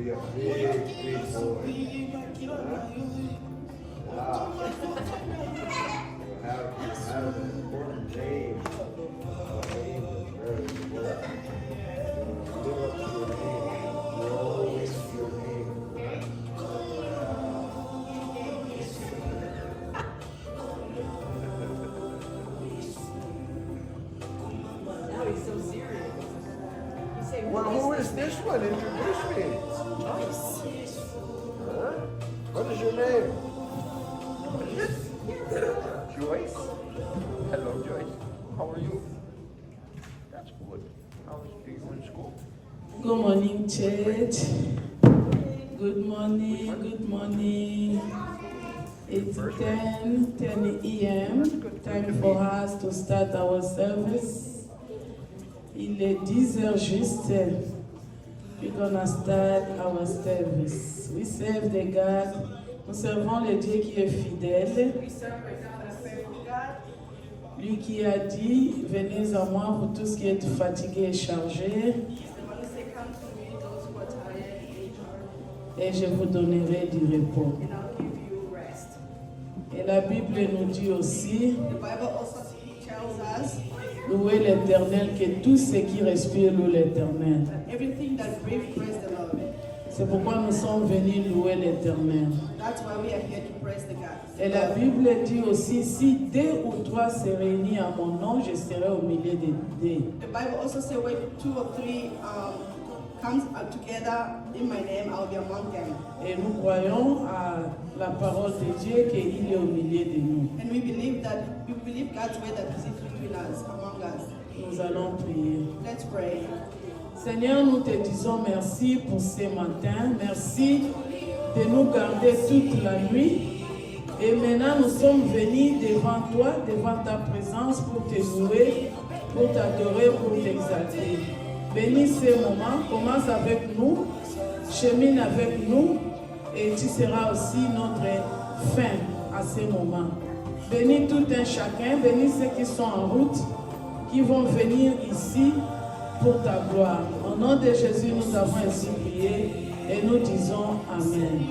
be a big, big boy. Wow. You have an important name. Name is very important. Live up to your name. Grow into your name. Now he's so serious. You say, Well, who is this one? Introduce me. Joyce. Huh? What is your name? Joyce? Hello, Joyce. How are you? That's good. How is you in school? Good morning, church. Good morning, good morning. It's 10 a.m. Time for us to start our service. Il est 10 heures juste. We're gonna start our service. We serve the God. Nous servons le Dieu qui est fidèle. We serve a God that's faithful God. Lui qui a dit, venez à moi pour tous qui êtes fatigués et chargés, He's the one who said, come to me, those who are tired and et je vous donnerai du repos. and I'll give you rest. Et la Bible nous dit aussi, The Bible also tells us louez l'Éternel, que tout ce qui respire loue l'Éternel. that everything that breathes, praise the Lord. C'est pourquoi nous sommes venus louer l'Éternel. That's why we are here to praise the God. Et la Bible dit aussi, si deux ou trois se réunissent à mon nom, je serai au milieu de deux. The Bible also says when 2 or 3 comes together in my name, I'll be among them. Et nous croyons à la parole de Dieu qu'il est au milieu de nous. And we believe God's way that He's between us, among us. Nous allons prier. Let's pray. Seigneur, nous te disons merci pour ce matin. Merci de nous garder toute la nuit. Et maintenant, nous sommes venus devant toi, devant ta présence pour te louer, pour t'adorer, pour t'exalter. Bénis ce moment, commence avec nous, chemine avec nous, et tu seras aussi notre fin à ce moment. Bénis tout un chacun, bénis ceux qui sont en route, qui vont venir ici pour ta gloire. Au nom de Jésus, nous avons ainsi prié et nous disons Amen.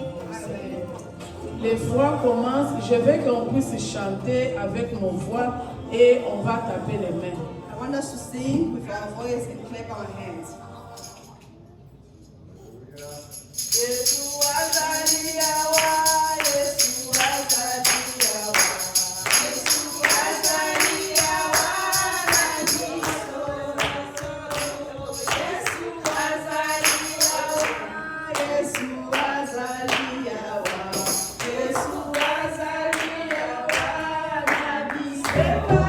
Les voix commencent. Je veux qu'on puisse chanter avec nos voix et on va taper les mains. I want us to sing with our voice and clap our hands. Yesu azaliwa, Yesu azaliwa, Yesu azaliwa, Yesu azaliwa, Yesu azaliwa, Yesu azaliwa, nabisema.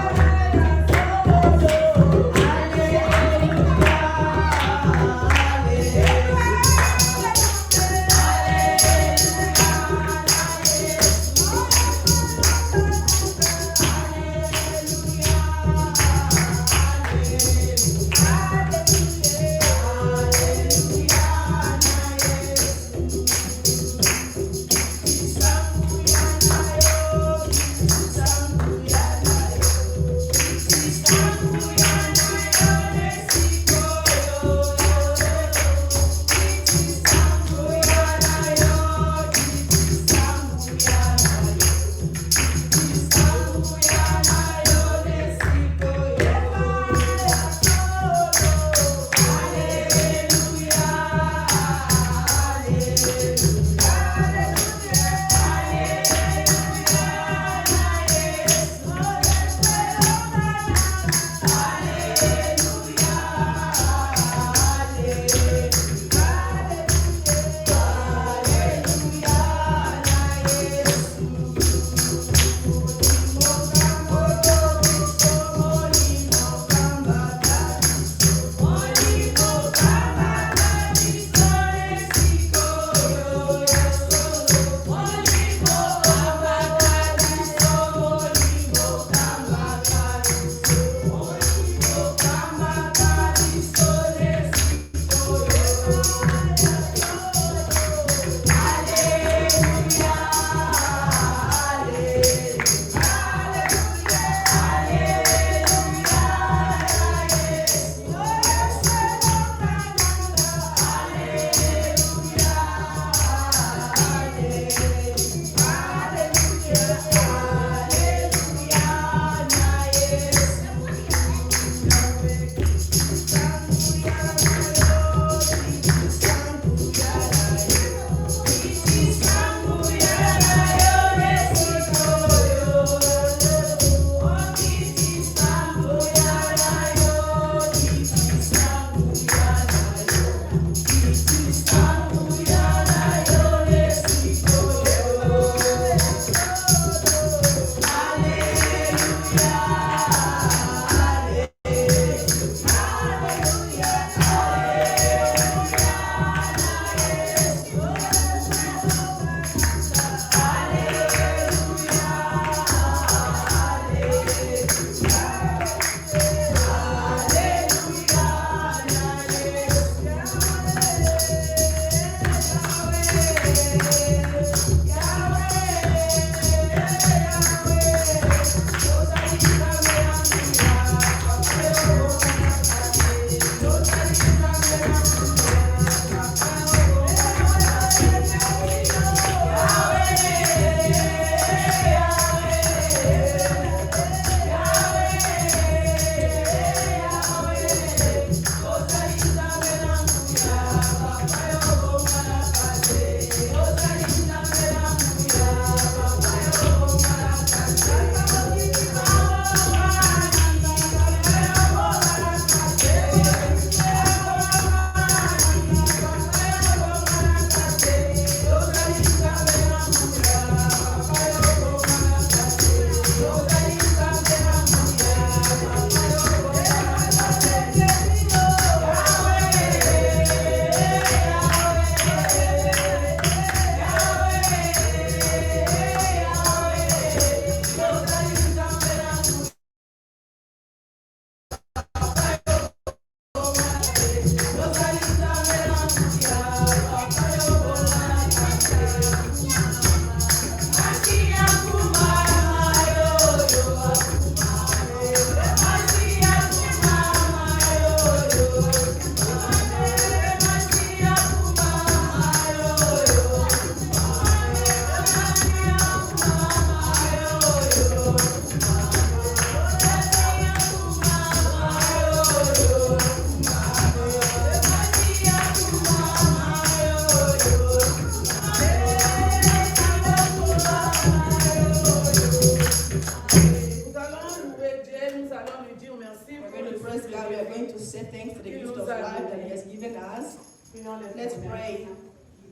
thanks for the gift of life that He has given us. Prions Let's l'Éternel. pray.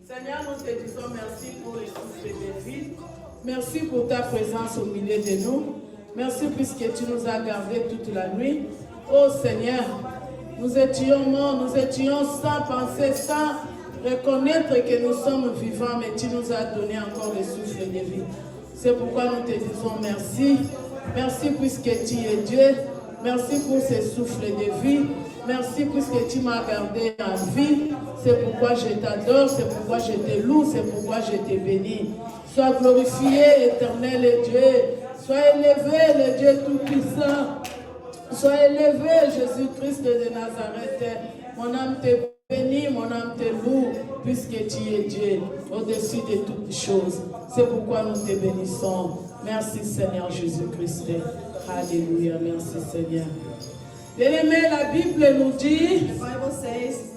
Seigneur, nous te disons merci pour le souffle de vie. Merci pour ta présence au milieu de nous. Merci puisque tu nous as gardés toute la nuit. Oh Seigneur, nous étions morts, nous étions sans penser, sans reconnaître que nous sommes vivants, mais tu nous as donné encore le souffle de vie. C'est pourquoi nous te disons merci. Merci puisque tu es Dieu. Merci pour ce souffle de vie. Merci puisque tu m'as gardé en vie. C'est pourquoi je t'adore, c'est pourquoi je te loue, c'est pourquoi je te bénis. Sois glorifié, éternel Dieu. Sois élevé, le Dieu Tout-Puissant. Sois élevé, Jésus-Christ de Nazareth. Mon âme te bénit, mon âme te loue, puisque tu es Dieu, au-dessus de toutes choses. C'est pourquoi nous te bénissons. Merci Seigneur Jésus-Christ. Alléluia, merci Seigneur. Bien-aimé, la Bible nous dit The Bible says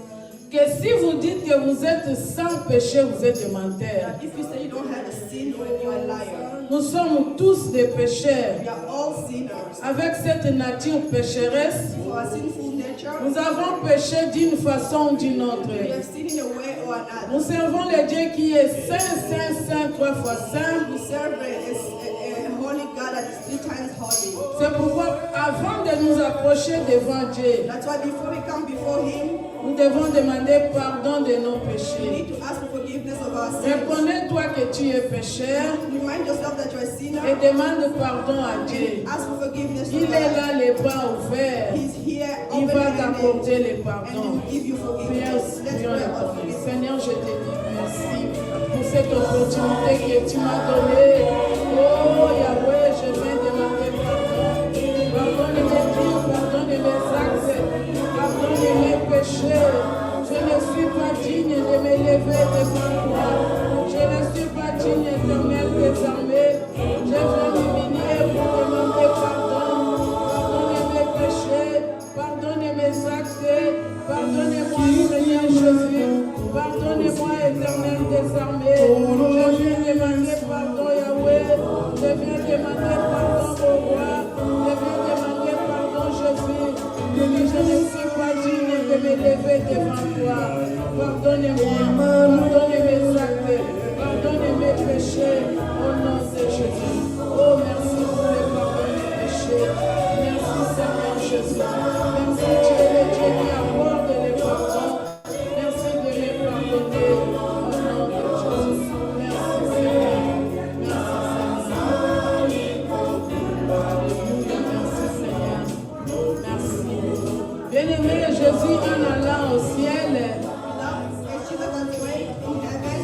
que si vous dites que vous êtes sans péché, vous êtes des menteurs. that if you say you don't have a sin, you're a liar. Nous sommes tous des pécheurs. We are all sinners. Avec cette nature pécheresse, For our sinful nature, nous avons péché d'une façon ou d'une autre. we have sinned in a way or another. Nous servons le Dieu qui est saint, saint, saint, 3 fois saint. We serve a holy God that is 3 times holy. C'est pourquoi, avant de nous approcher devant Dieu, That's why before we come before Him, nous devons demander pardon de nos we péchés. need to ask for forgiveness of our sins. Reconnais-toi que tu es pécheur Remind yourself that you're a sinner. et demande pardon à Dieu. Ask for forgiveness to Il est God. là, les bras ouverts. He's here, Il va open-handed, t'accorder le and He pardon. will give you Prions, forgiveness. Let's prions pray le about pardon. forgiveness. Seigneur, je te dis merci pour cette opportunité que tu m'as donnée. Oh Yahweh, je viens demander pardon. Pardonne mes crimes, pardonne mes actes, pardonne mes péchés. Je ne suis pas digne de me lever devant toi. Je ne suis pas digne, éternel des armées. Je viens m'humilier pour demander pardon. Pardonne mes péchés, pardonne mes actes, pardonnez-moi, Seigneur Jésus. Pardonnez-moi, éternel des armées. Je viens demander pardon, Yahweh. Je viens demander pardon, au roi. Je viens demander pardon, Jésus. Je ne suis pas digne de me lever devant toi. Pardonnez-moi, pardonnez mes actes, pardonnez mes péchés, au nom de Jésus. Oh, merci pour le pardon des péchés. Merci, Seigneur Jésus. Merci, tu es le Dieu qui accorde les pardons. Merci de les pardonner, au nom de Jésus. Merci, Seigneur. Merci, Seigneur. Merci. Bien-aimé Jésus, en allant au ciel, As Jesus was praying in heaven,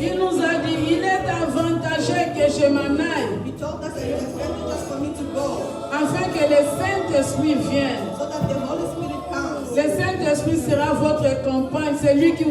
il nous a dit, il est avantageux que je m'en aille, He told us that it was better just for me to go, afin que le Saint-Esprit vienne. so that the Holy Spirit comes. Le Saint-Esprit sera votre compagne, c'est lui qui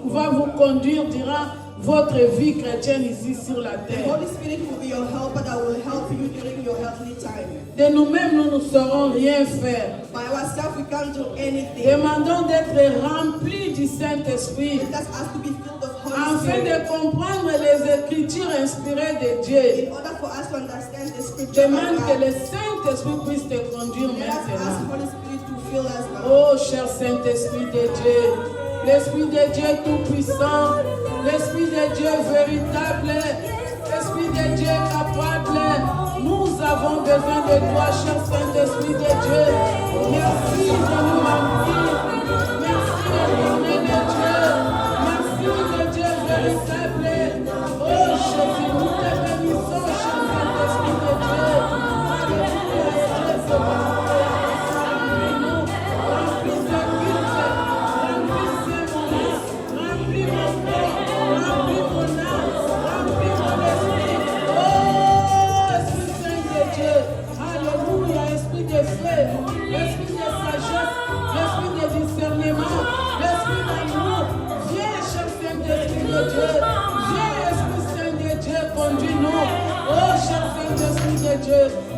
va vous conduire durant votre vie chrétienne ici sur la The terre. Holy Spirit will be your helper that will help you during your healthy time. De nous-mêmes, nous ne saurons rien faire. By ourselves, we can't do anything. Demandons d'être remplis du Saint-Esprit, Let us ask to be filled with Holy afin Spirit. de comprendre les Écritures inspirées de Dieu. In order for us to understand the scripture, of Demande que God, le Saint-Esprit puisse te conduire let us ask maintenant. Holy Spirit to fill us now. Oh, cher Saint-Esprit de Dieu, l'Esprit de Dieu tout-puissant, l'Esprit de Dieu véritable, l'Esprit de Dieu capable, nous avons besoin de toi, cher Saint-Esprit de Dieu. Merci de nous remplir. Merci, éternel de Dieu. Merci de Dieu véritable. Oh, Jésus, nous te bénissons, cher Saint-Esprit de Dieu. Alléluia, Jésus.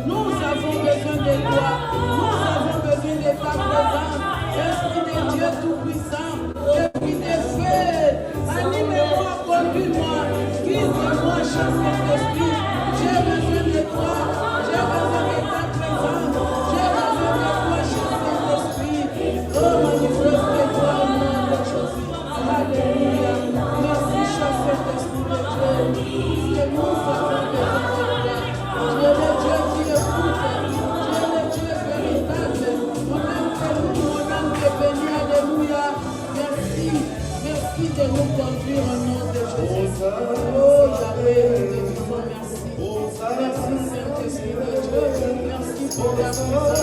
Nous avons besoin de toi. Nous avons besoin de ta présence. Esprit de Dieu Tout-Puissant. Esprit de feu. Anime-moi, conduis-moi. Guide-moi, cher Saint-Esprit. J'ai besoin de toi. J'ai besoin de ta présence. J'ai besoin de toi, cher Saint-Esprit. Oh, nous conduire au nom de Jésus. Oh Yahweh, nous te disons merci. Merci Saint-Esprit de Dieu. Merci pour ta présence.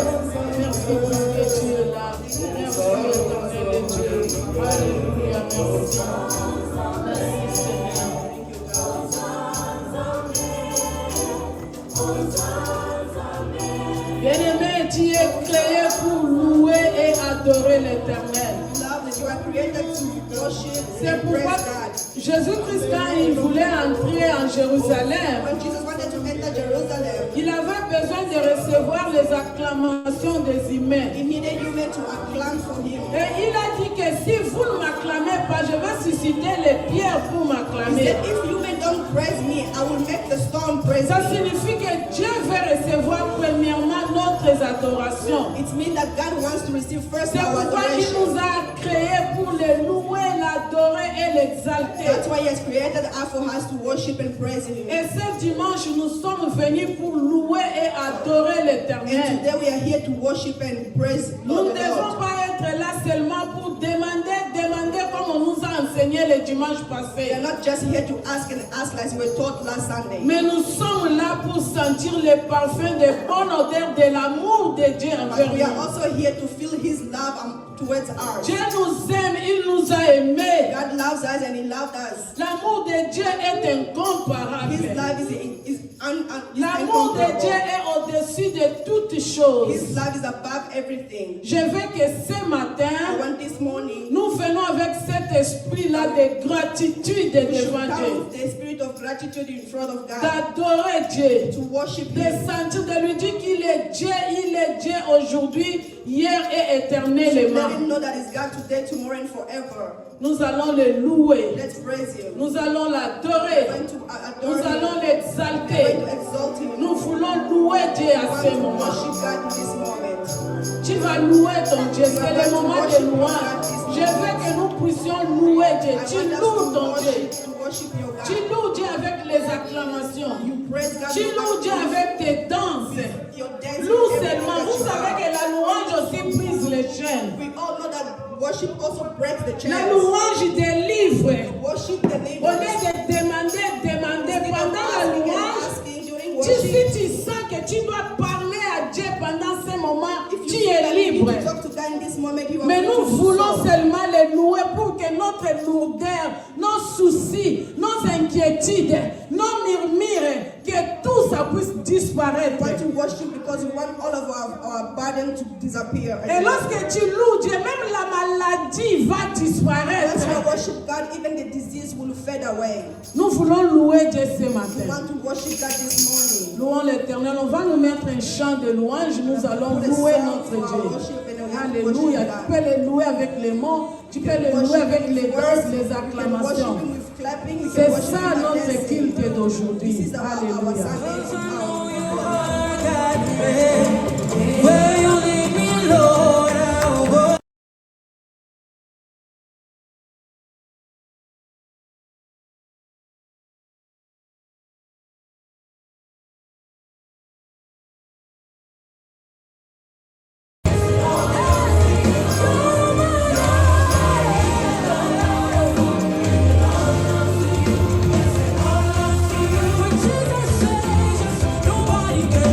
Merci parce que tu es là. Merci éternel de Dieu. Alléluia, merci. Merci Seigneur. Bien-aimé, tu es créé pour louer et adorer l'Éternel. C'est pourquoi Jésus-Christ, quand il voulait entrer en Jérusalem, il avait besoin de recevoir les acclamations des humains. Et il a dit que si vous ne m'acclamez pas, je vais susciter les pierres pour m'acclamer. Ça signifie que Dieu veut recevoir premièrement notre adoration. C'est pourquoi il nous a créés pour le louer, l'adorer et l'exalter. Et ce dimanche, nous sommes venus pour louer et adorer l'Éternel. Nous ne devons pas être là seulement pour demander comme on nous a enseigné le dimanche passé. Mais nous sommes là pour sentir le parfum de bonne odeur de l'amour de Dieu envers nous. Dieu nous aime, il nous a aimés. L'amour de Dieu est incomparable. L'amour de Dieu est au-dessus de toutes choses. Je veux que ce matin, nous venons avec cet esprit-là de gratitude devant Dieu. D'adorer Dieu. De sentir, de lui dire qu'il est Dieu aujourd'hui, hier et éternellement. Nous allons le louer. Nous allons l'adorer. Nous allons l'exalter. Nous voulons louer Dieu à ce moment. Tu vas louer ton Dieu. C'est le moment de louange. Je veux que nous puissions louer Dieu. Tu loues ton Dieu. Tu loues Dieu avec les acclamations. Tu loues Dieu avec tes danses. Loue seulement. Vous savez que la louange aussi brise les chaînes. La louange délivre. Au lieu de demander pendant la louange, si tu sens que tu dois parler à Dieu pendant ce moment, tu es libre. Mais nous voulons seulement le louer pour que notre lourdeur, nos soucis, nos inquiétudes, nos murmures, que tout ça puisse disparaître. Et lorsque tu loues Dieu, même la maladie va disparaître. Nous voulons louer Dieu ce matin. Louons l'Éternel. On va nous mettre un chant de louange. Nous allons louer notre Dieu. Alléluia. Tu peux le louer avec les mots. Tu peux le louer avec les danses, les acclamations. C'est ça notre culte d'aujourd'hui. Alléluia. Nobody can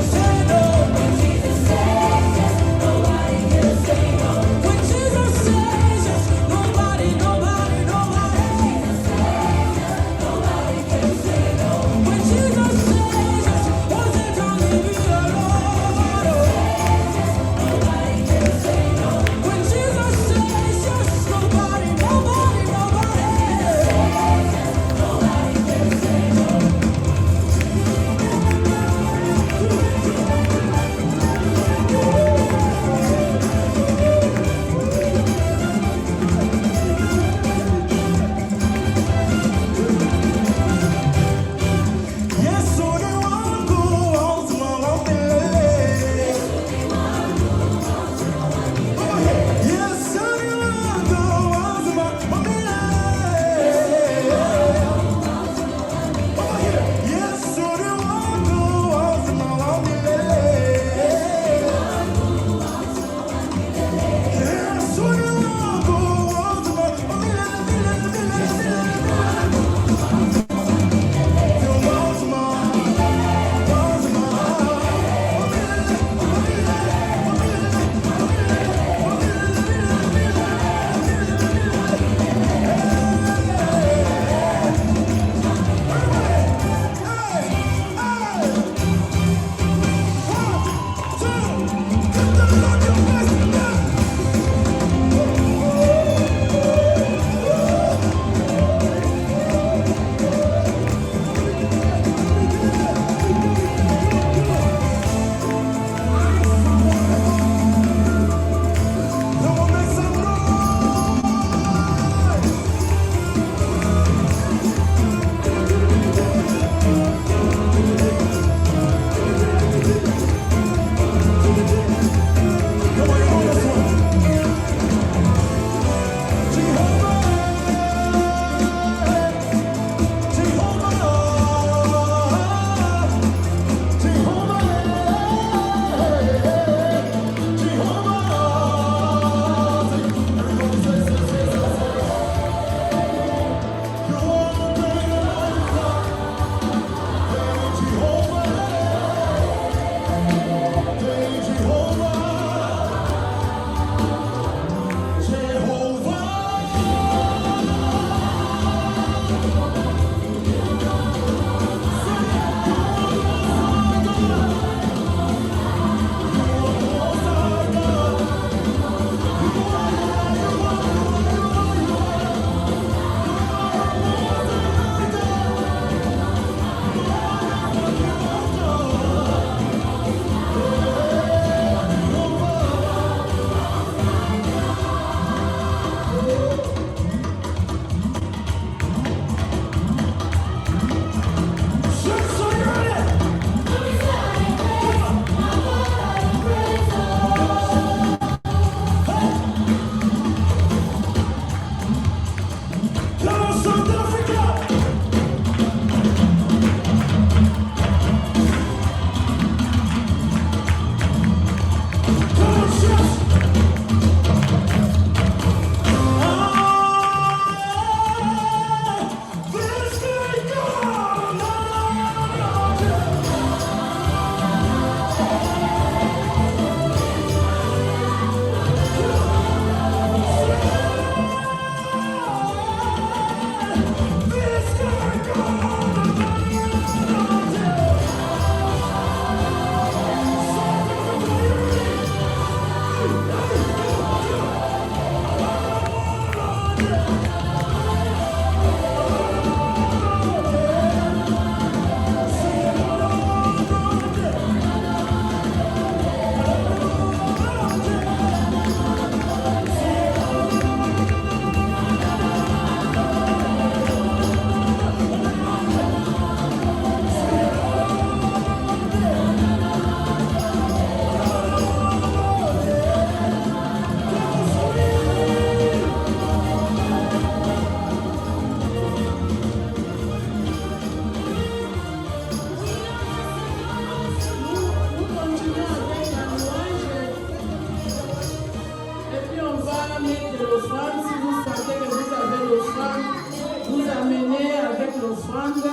l'offrande,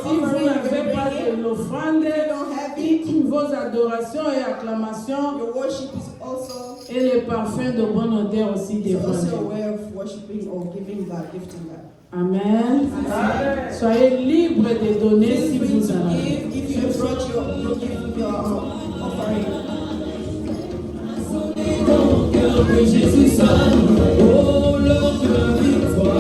si vous n'avez pas de l'offrande, vos adorations et acclamations Your worship is also, et les parfums de bonne odeur aussi it's devant also a Dieu. way of worshiping or giving God, gifting God. Amen. Soyez libres de donner si Feel free vous to en avez. give if you have brought your offering. Que Jésus soit loué, oh l'heure de la victoire.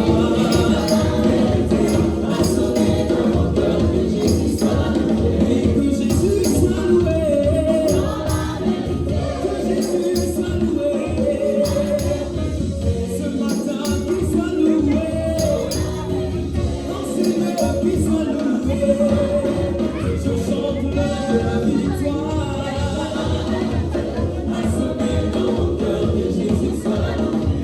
A sonné dans mon cœur que Jésus soit loué, et que Jésus soit loué, que Jésus soit loué. Ce matin qu'il soit loué, dans ces heures qu'il soit loué. Je chante l'heure de la victoire. Jésus soit loué.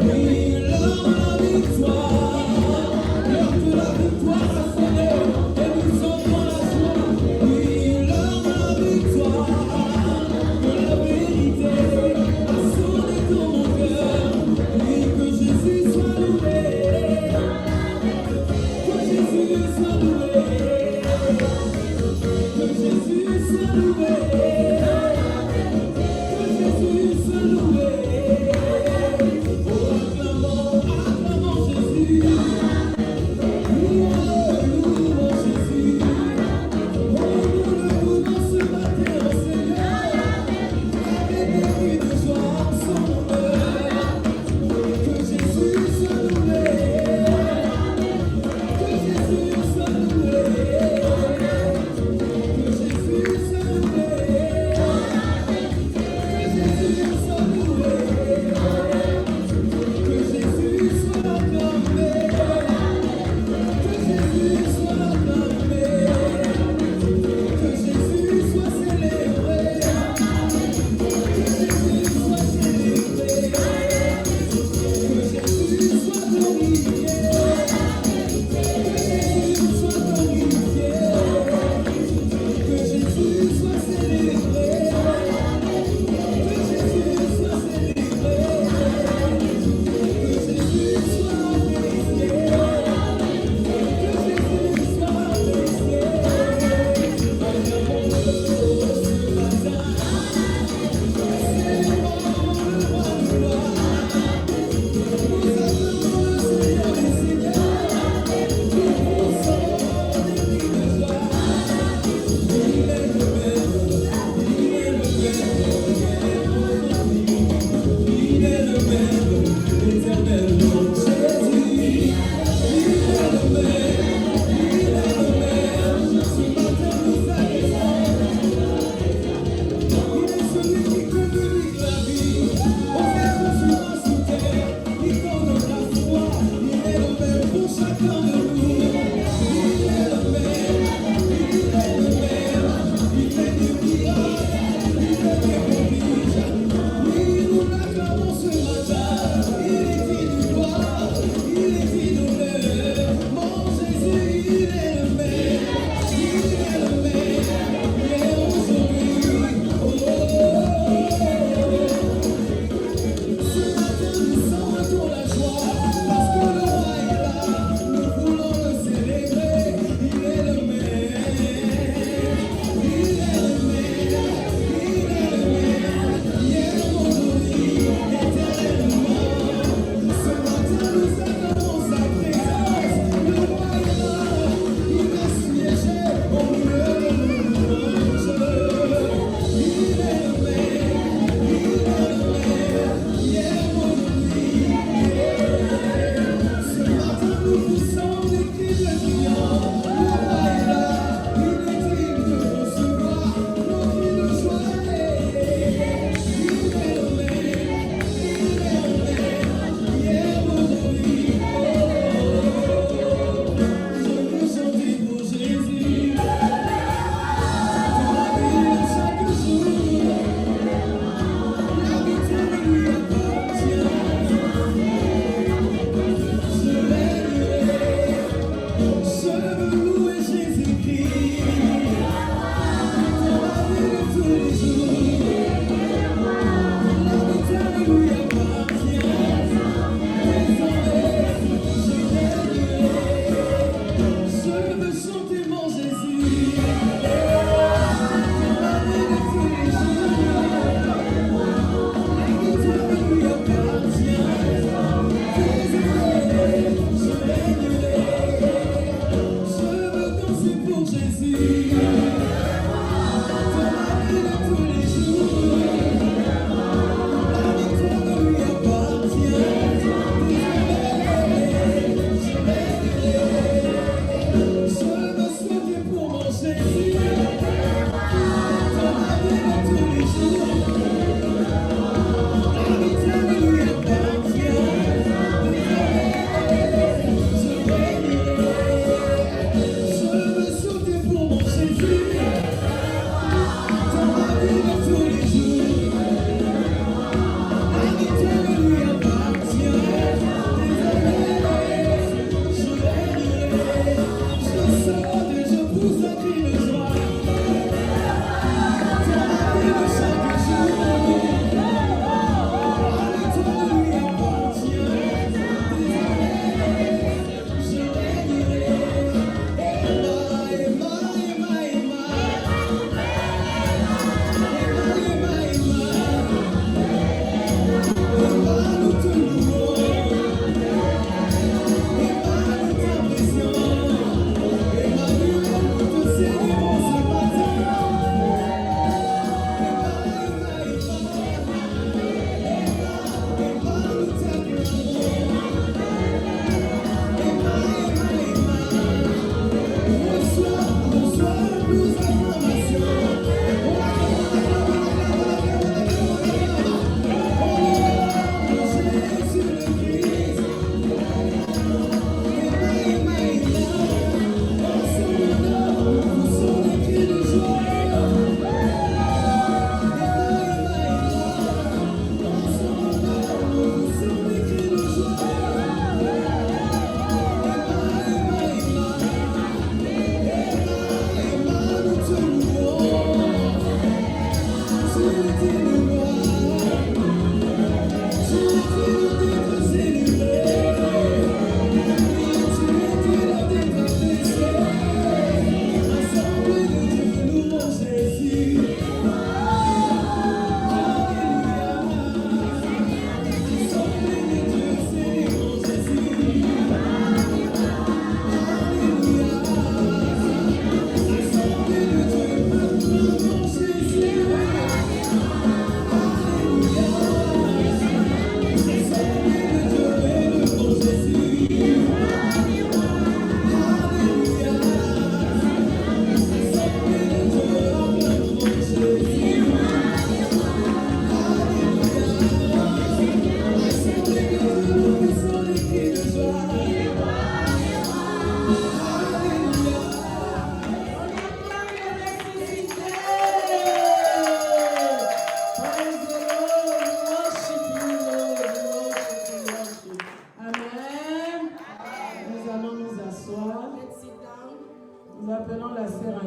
appelons la sœur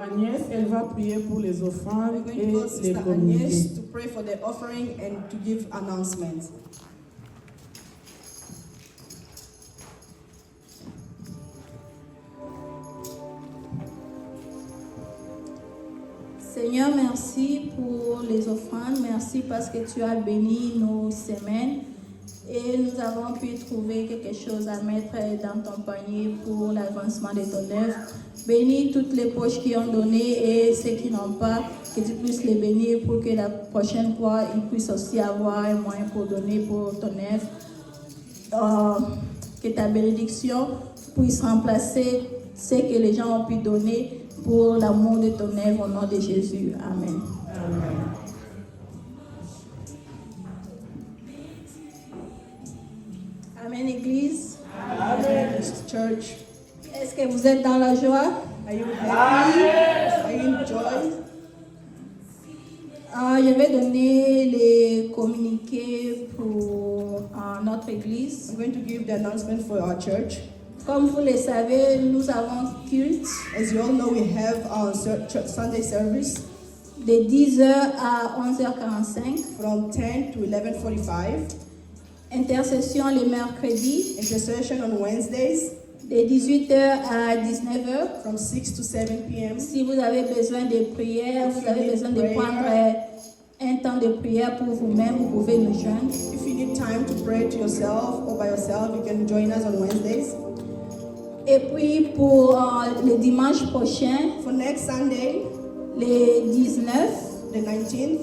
Agnès. Elle va prier pour les offrandes We're et going to call les Sister communiqués. Agnes to pray for the offering and to give announcements. Seigneur, merci pour les offrandes. Merci parce que tu as béni nos semaines et nous avons pu trouver quelque chose à mettre dans ton panier pour l'avancement de ton œuvre. Bénis toutes les poches qui ont donné et ceux qui n'ont pas, que tu puisses les bénir pour que la prochaine fois, ils puissent aussi avoir un moyen pour donner pour ton œuvre. Que ta bénédiction puisse remplacer ce que les gens ont pu donner pour l'amour de ton œuvre au nom de Jésus. Amen. Amen, Église. Amen. Church, Est-ce que vous êtes dans la joie? are you happy? Are you in joy? Je vais donner les communiqués pour notre Église. I'm going to give the announcement for our church. Comme vous le savez, nous avons culte As you all know, we have our Sunday service de 10h à 11h45, from 10 to 11:45. intercession les mercredis Intercession on Wednesdays de 18h à 19h. from 6 to 7 p.m. Si vous avez besoin de prière, vous avez besoin de prendre un temps de prière pour vous-même, vous pouvez nous joindre. If you need time to pray to yourself or by yourself, you can join us on Wednesdays. Et puis pour le dimanche prochain, For next Sunday, le 19, the 19th,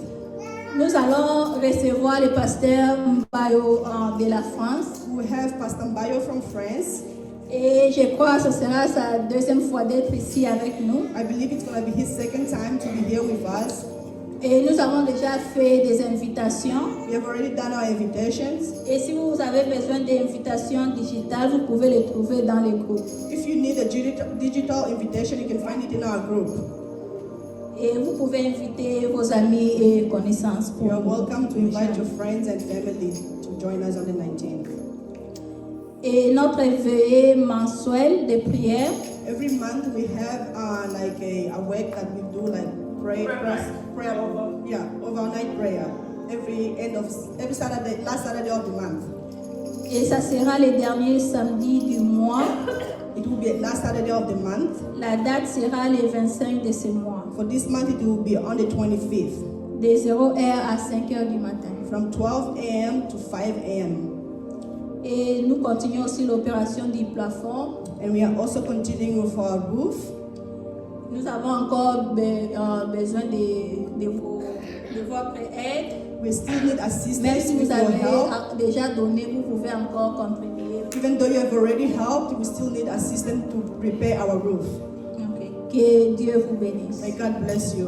nous allons recevoir le pasteur Mbayo de la France. we have Pastor Mbayo from France. Et je crois que ce sera sa deuxième fois d'être ici avec nous. I believe it's going to be his second time to be here with us. Et nous avons déjà fait des invitations. We have already done our invitations. Et si vous avez besoin d'invitations digitales, vous pouvez les trouver dans les groupes. If you need a digital invitation, you can find it in our group. Et vous pouvez inviter vos amis et connaissances. You are pour welcome to nous invite your joindre. friends and family to join us on the 19th. Et notre veillée mensuelle de prière, Every month we have like a week that we do like prayer overnight prayer. Every Saturday, last Saturday of the month. et ça sera le dernier samedi du mois. It will be last Saturday of the month. La date sera le 25 de ce mois, For this month, it will be on the 25th, de 0h à 5h du matin. from 12 a.m. to 5 a.m. Et nous continuons aussi l'opération du plafond. And we are also continuing with our roof. Nous avons encore besoin de votre aide. We still need Même assistance si with vous your avez help. déjà donné, vous pouvez encore contribuer. Even though you have already helped, we still need assistance to repair our roof. Ok. Que Dieu vous bénisse. May God bless you.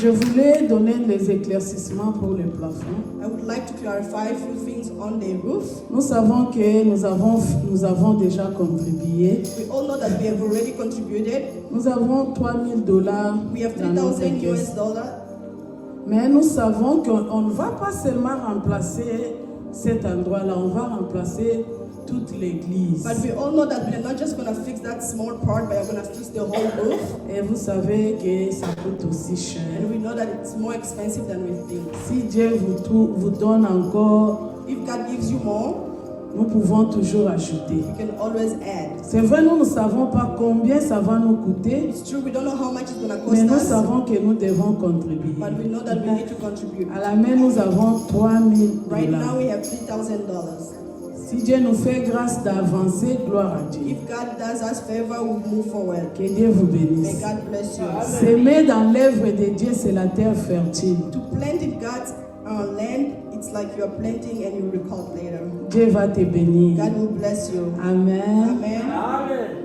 Je voulais donner les éclaircissements pour le plafond. I would like to clarify a few things on the roof. Nous savons que nous avons déjà contribué. We all know that we have already contributed. Nous avons $3,000 We have dans notre 3,000 caisse. US dollars. Mais nous savons qu'on ne va pas seulement remplacer cet endroit-là, on va remplacer toute l'église. But we all know that we are not just going to fix that small part, but we are going to fix the whole roof. Et vous savez que ça coûte aussi cher. And we know that it's more expensive than we think. Si Dieu vous donne encore, If God gives you more, nous pouvons toujours ajouter. you can always add. C'est vrai, nous ne savons pas combien ça va nous coûter, It's true, we don't know how much it's going to mais cost nous us, savons que nous devons contribuer. but we know that we need to contribute. À la main, nous avons $3,000. Right now, we have $3,000. Si Dieu nous fait grâce d'avancer, gloire à Dieu. If God does us favor, we'll move forward. Que Dieu vous May bénisse. God bless you. S'aimer dans l'œuvre de Dieu, c'est la terre fertile. To plant in God's land, it's like you're planting and you recoup later. Dieu va te bénir. God will bless you. Amen. Amen.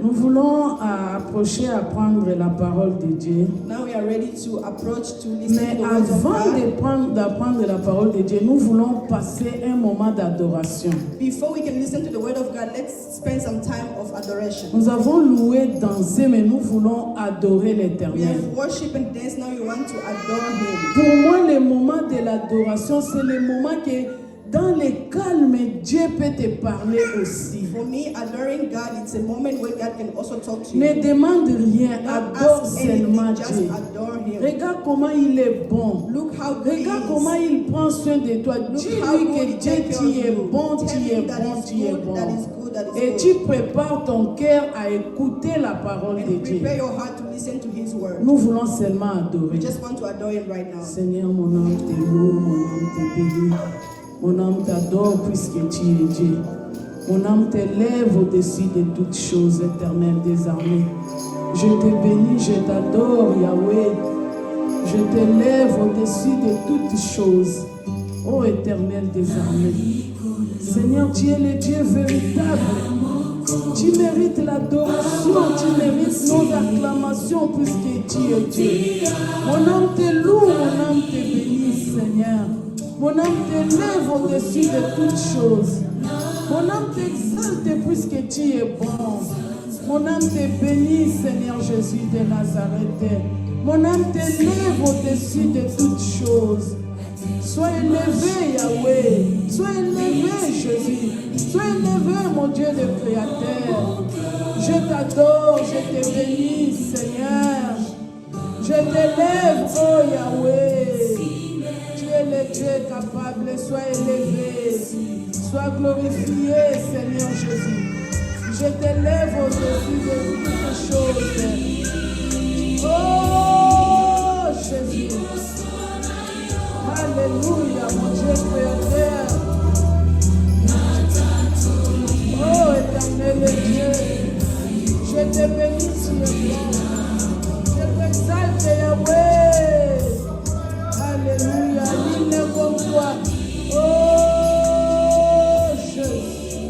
Nous voulons approcher à prendre la parole de Dieu. Now we are ready to approach to listen Mais to the words of avant God. d'apprendre la parole de Dieu, nous voulons passer un moment d'adoration. Before we can listen to the word of God, let's spend some time of adoration. Nous avons loué, dansé, mais nous voulons adorer We l'Éternel. have worship and dance. Now we want to adore Him. Pour moi, le moment de l'adoration, c'est le moment que Dans le calme, Dieu peut te parler aussi. For me, adoring God, it's a moment where God can also talk to Ne you. demande rien, Don't adore ask seulement anything, just Dieu. adore Him. Regarde comment il est bon. Look how good He Regarde comment is. il prend soin de toi. Look how Dis-lui good He que Dieu, takes care tu of es you. bon, tu Tell es Him that bon, is tu es good, that is bon. good, that is Et good. tu prépares ton cœur à écouter la parole de And Dieu. prepare your heart to listen to His word. Nous voulons seulement adorer. We just want to adore Him right now. Seigneur, mon âme te loue, mon âme te bénit. Mon âme t'adore puisque tu es Dieu. Mon âme t'élève au-dessus de toutes choses, éternelles des armées. Je te bénis, je t'adore, Yahweh. Je t'élève au-dessus de toutes choses, ô éternel des armées. Seigneur, tu es le Dieu véritable. Tu mérites l'adoration, tu mérites nos acclamations puisque tu es Dieu. Mon âme te loue, mon âme te bénit, Seigneur. Mon âme t'élève au-dessus de toutes choses. Mon âme t'exalte puisque tu es bon. Mon âme te bénit, Seigneur Jésus de Nazareth. Mon âme t'élève au-dessus de toutes choses. Sois élevé, Yahweh. Sois élevé, Jésus. Sois élevé, mon Dieu de créateur. Je t'adore, je te bénis, Seigneur. Je t'élève, oh Yahweh. Tu es le Dieu capable, sois élevé. Sois glorifié, Seigneur Jésus. Je t'élève au-dessus de toutes choses. Oh, Jésus. Alléluia, mon Dieu créateur. Oh, éternel Dieu. Je te bénis, tu es bon. Je t'exalte, Yahweh. Alléluia, il n'est comme toi. Oh, Jésus.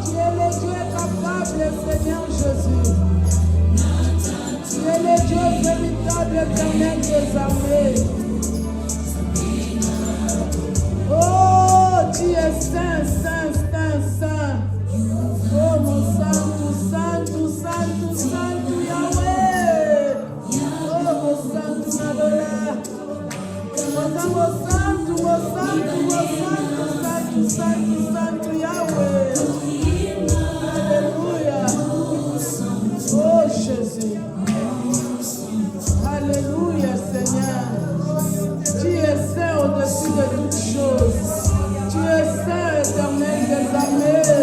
Tu es le Dieu capable, Seigneur Jésus. Tu es le Dieu véritable, éternel des armées. Oh, tu es saint, saint, saint, saint. Oh, mon santo, Yahweh. Oh, mon santo, Nadola. Mon santo, Yahweh. Alléluia. Oh, Jésus. Alléluia, Seigneur. Tu es saint au-dessus de toutes choses. Tu es saint, éternel des armées.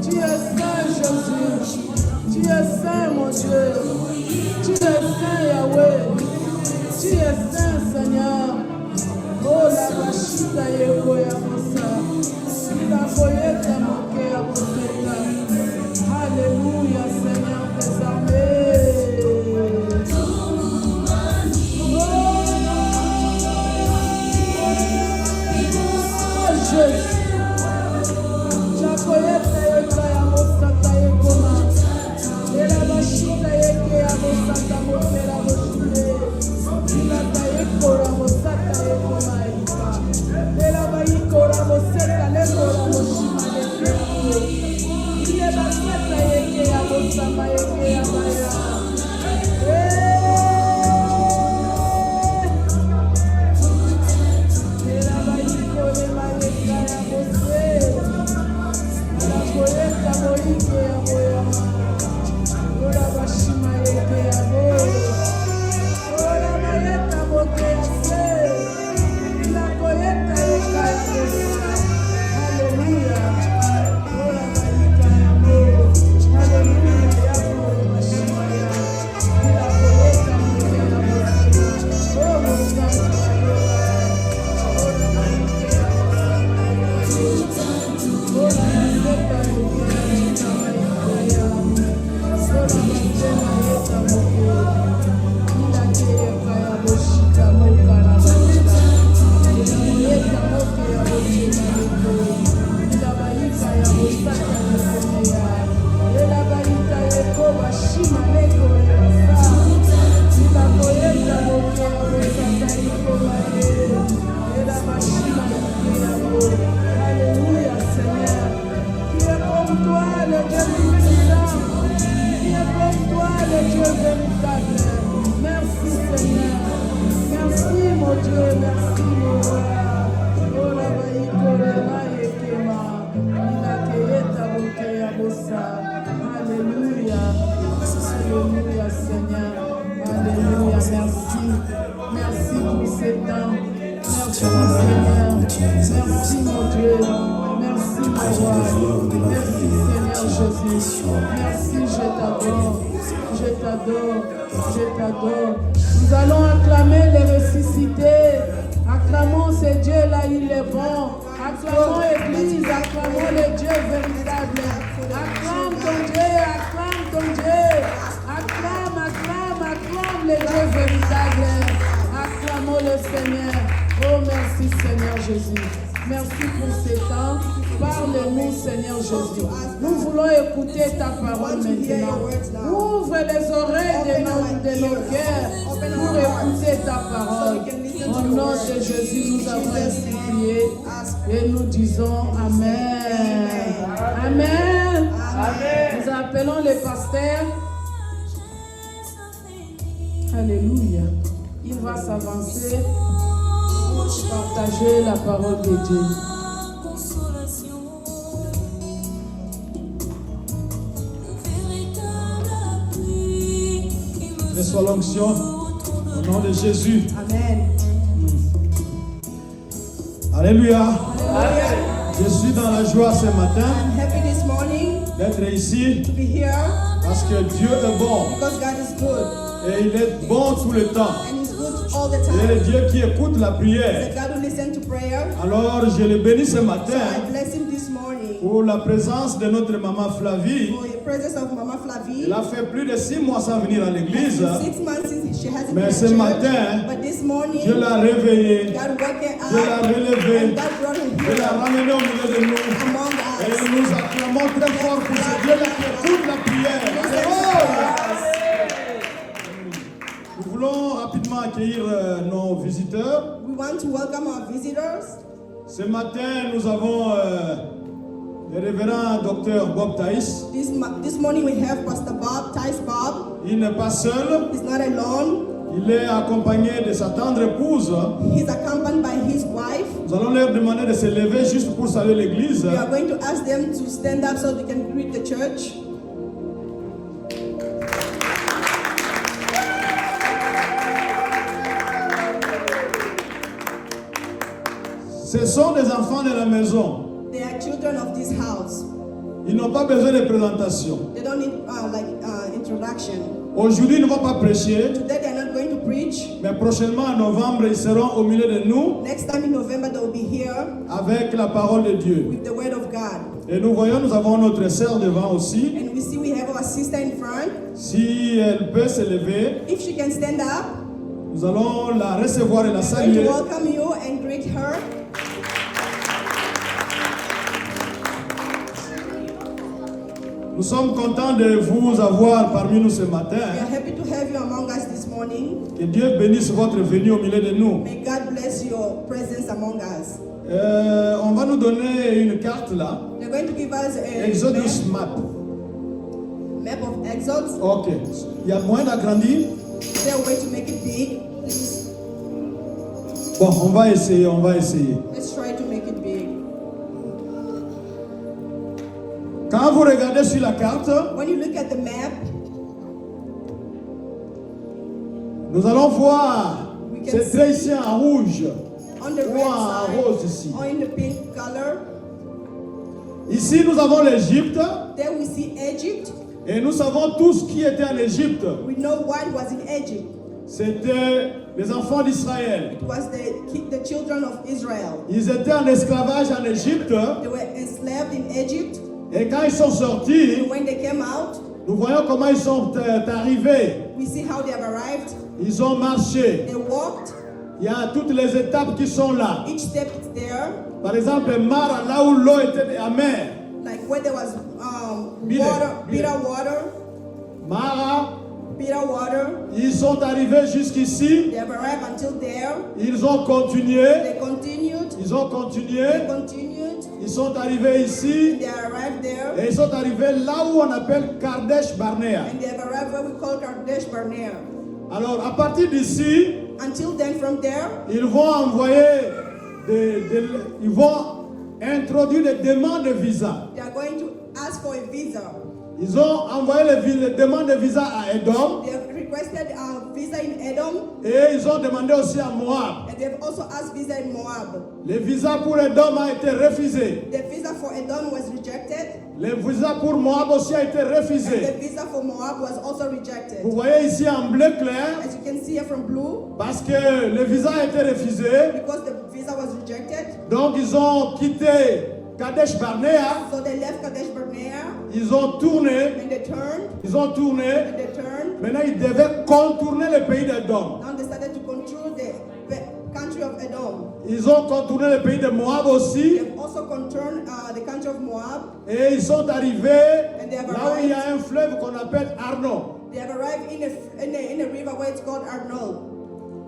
Tu es saint, Jésus. Tu es saint, mon Dieu. Tu es saint, Yahweh. Tu es saint, Seigneur. Oh, la bachita yeko ya mosa. La boyeta moke ya moseta. Alléluia, Seigneur des armées. Oh, Jésus. La boyeta yeko ya mosata yekoma. Et la bachita yeke ya mosata moke la moshule. La tayeko la mosata yekoma yeka. Et la bayiko la moseta leko la moshima leke. Ile basata yeke ya mosama yeke ya baya. Et la bayiko le mayeka ya mose. La koyeka moike ya moyama. Ola bashima yeke ya moye. Ola mayeka moke ya se. La koyeka yeka ya mosa. Alléluia. Ola mayeka ya moye. Alléluia ya moye bashima ya. La koyeka moke ya mosa. Oh, mosa moya. Ola mayeka ya mosa. Ola mayeka moke ya mosa ya. Sola matema yeka moke. Ila keyeka ya boshika moka na boshika. Ila moyeka moke ya boshika yeko. Ila bayika ya bosaka yekome ya. Ila bayika yeko bashima leko yasa. Ila moyeka moke ya bosaka yekoma ye. Ila bashima moke ya bo. Alléluia, Seigneur. Qui est comme toi, le Dieu puissant. Qui est comme toi, le Dieu véritable. Merci, Seigneur. Merci, mon Dieu. Merci, mon roi. Merci mon Dieu. Merci mon roi. Merci Seigneur Jésus. Merci, je t'adore. Je t'adore. Je t'adore. Nous allons acclamer les ressuscités. Acclamons ce Dieu-là, il est bon. Acclamons l'Église, acclamons le Dieu véritable. Acclame ton Dieu, acclame ton Dieu. Acclame, acclame, acclame le Dieu véritable. Acclamons le Seigneur. Oh, merci Seigneur Jésus. Merci pour ces temps. Parle-nous, Seigneur Jésus. Nous voulons écouter ta parole maintenant. Ouvre les oreilles de nos cœurs pour écouter ta parole. Au nom de Jésus, nous avons ainsi prié et nous disons Amen. Amen. Nous appelons les pasteurs. Alléluia. Il va s'avancer pour partager la parole de Dieu. Reçois l'onction au nom de Jésus. Amen. Alléluia. Je suis dans la joie ce matin I'm happy this morning d'être ici to be here parce que Dieu est bon because God is good et il est bon tout le temps. and He's good all the Il est le time. Dieu qui écoute la prière. That God will listen to prayer. Alors je le bénis ce So matin I bless Him this morning pour la présence de notre maman Flavie. for the presence of Mama Flavie. Elle a fait plus de 6 mois sans venir à l'église, 6 months since she hasn't mais been ce at church, matin, but this morning Dieu l'a réveillée, God woke her Dieu l'a up relevée, and God brought her Dieu l'a here ramenée au milieu de nous. among Et us. nous acclamons très fort pour ce Dieu-là qui écoute la prière. Alléluia. Nous voulons rapidement accueillir nos visiteurs. We want to welcome our visitors. Ce matin, nous avons le révérend docteur Bob Thaïs. This morning we have Pastor Bob, Tice Bob. Il n'est pas seul, He's not alone. il est accompagné de sa tendre épouse. He's accompanied by his wife. Nous allons leur demander de se lever juste pour saluer l'église. We are going to ask them to stand up so they can greet the church. Ce sont des enfants de la maison. They are children of this house. Ils n'ont pas besoin de présentation. They don't need introduction. Aujourd'hui, ils ne vont pas prêcher, Today they are not going to preach. mais prochainement en novembre, ils seront au milieu de nous Next time in November they will be here avec la parole de Dieu. with the word of God. Et nous voyons, nous avons notre sœur devant aussi. And we see we have our sister in front. Si elle peut se lever, If she can stand up, nous allons la recevoir et la I'm going to saluer. welcome you and greet her. Nous sommes contents de vous avoir parmi nous ce We matin. are happy to have you among us this morning. Que Dieu bénisse votre venue au milieu de nous. May God bless your presence among us. On va nous donner une carte là. They're going to give us a Exodus map. map of Exodus. Ok. Il y a moyen d'agrandir. Is there a way to make it big? Please, Bon, on va essayer, on va essayer. let's try to make it big. Quand vous regardez sur la carte, When you look at the map, nous allons voir c'est trait ici en rouge on the ou red en rose ici. side or in the pink color, Ici, nous avons l'Égypte there we see Egypt. et nous savons tous qui était en Égypte. We know what was in Egypt. C'était les enfants d'Israël. It was the children of Israel. Ils étaient en esclavage en Égypte They were enslaved in Egypt. et quand ils sont sortis, And when they came out, nous voyons comment ils sont arrivés. we see how they have arrived. Ils ont marché. They walked. Il y a toutes les étapes qui sont là. Each step is there. Par exemple, Mara, là où l'eau était amère. Like where there was Bitter, bitter water, Mara, bitter water. ils sont arrivés jusqu'ici. They have arrived until there. Ils ont continué. They continued. Ils ont They continué. continued. Ils sont arrivés ici. They arrived there. Et ils sont arrivés là où on appelle Kadesh Barnea. And they have arrived where we call Kadesh Barnea. Alors, à partir d'ici, Until then, from there, ils vont envoyer, ils vont introduire des demandes de visa. they are going to ask for a visa. Ils ont envoyé les demandes de visa à Edom. They have requested a visa in Edom, Et ils ont demandé aussi à Moab. and they've also asked visa in Moab. Le visa pour Edom a été refusé. The visa for Edom was rejected, Le visa pour Moab aussi a été and the refusé. visa for Moab was also rejected. Vous voyez ici en bleu clair, As you can see here from blue, parce que le visa a été refusé, because the visa was rejected, donc ils ont quitté Kadesh Barnea, so they left Kadesh Barnea, ils ont tourné, and they turned, ils ont tourné. and they turned. Maintenant, ils devaient contourner le pays d'Edom. Now they started to control the country of Edom. Ils ont contourné le pays de Moab aussi. They've also controlled the country of Moab. Et ils sont arrivés And they have là où il y a un fleuve qu'on appelle Arnon. They have arrived in a river where it's called Arnold.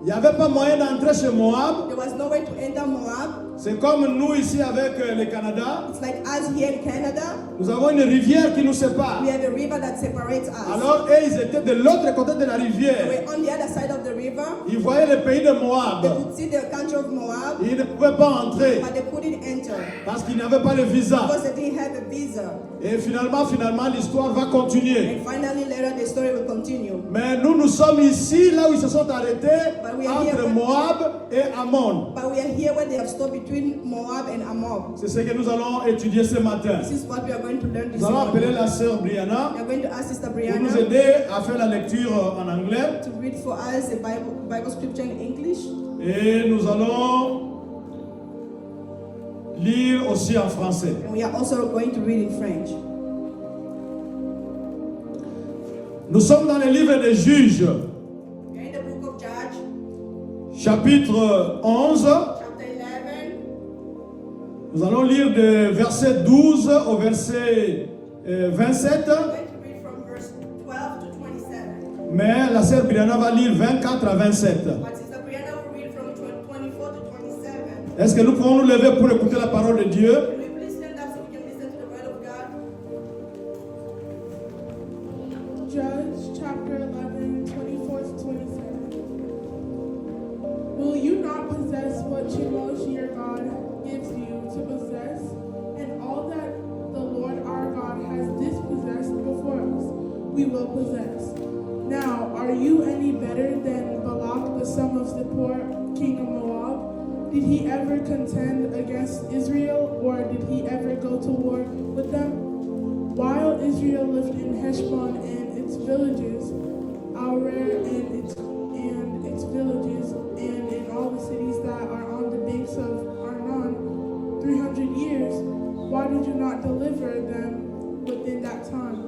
Il n'y avait pas moyen d'entrer chez Moab. There was no way to enter Moab. C'est comme nous ici avec le Canada. It's like us here in Canada. Nous avons une rivière qui nous sépare. We have a river that separates us. Alors, eux, ils étaient de l'autre côté de la rivière. We're on the other side of the river. Ils voyaient le pays de They Moab. could see the country of Moab, Ils ne pouvaient pas entrer but they couldn't enter parce qu'ils n'avaient pas le visa. because they didn't have a visa. Et finalement, l'histoire va continuer. And finally, later, the story will continue. Mais nous sommes ici, là où ils se sont arrêtés, But we are entre here. Moab et Ammon. But we are here where they have stopped between Moab and Ammon. C'est ce que nous allons étudier ce matin. This is what we are going to learn this Nous allons appeler morning. la sœur Brianna We are going to ask Sister pour Brianna nous aider à faire la lecture en anglais. to read for us a Bible scripture in English. Et nous allons lire aussi en français. And we are also going to read in French. Nous sommes dans le livre des Juges, We are in the book of Judges, chapitre 11. chapter 11. Nous allons lire de verset 12 au verset 27. I'm going to read from verse 12 to 27. Mais la sœur Brianna va lire 24 à 27. But Sister Brianna will read from 24 to 27. Est-ce que nous pouvons nous lever pour écouter la parole de Dieu? Can we please stand up so we can listen to the word of God? Judges chapter 11, 24 to 27. Will you not possess what Chemosh your God gives you to possess, and all that the Lord our God has dispossessed before us, we will possess. Now, are you any better than Balak the son of Zippor, king of Moab? Did he ever contend against Israel, or did he ever go to war with them? While Israel lived in Heshbon and its villages, Aroer and its villages, and in all the cities that are on the banks of Arnon, 300 years, why did you not deliver them within that time?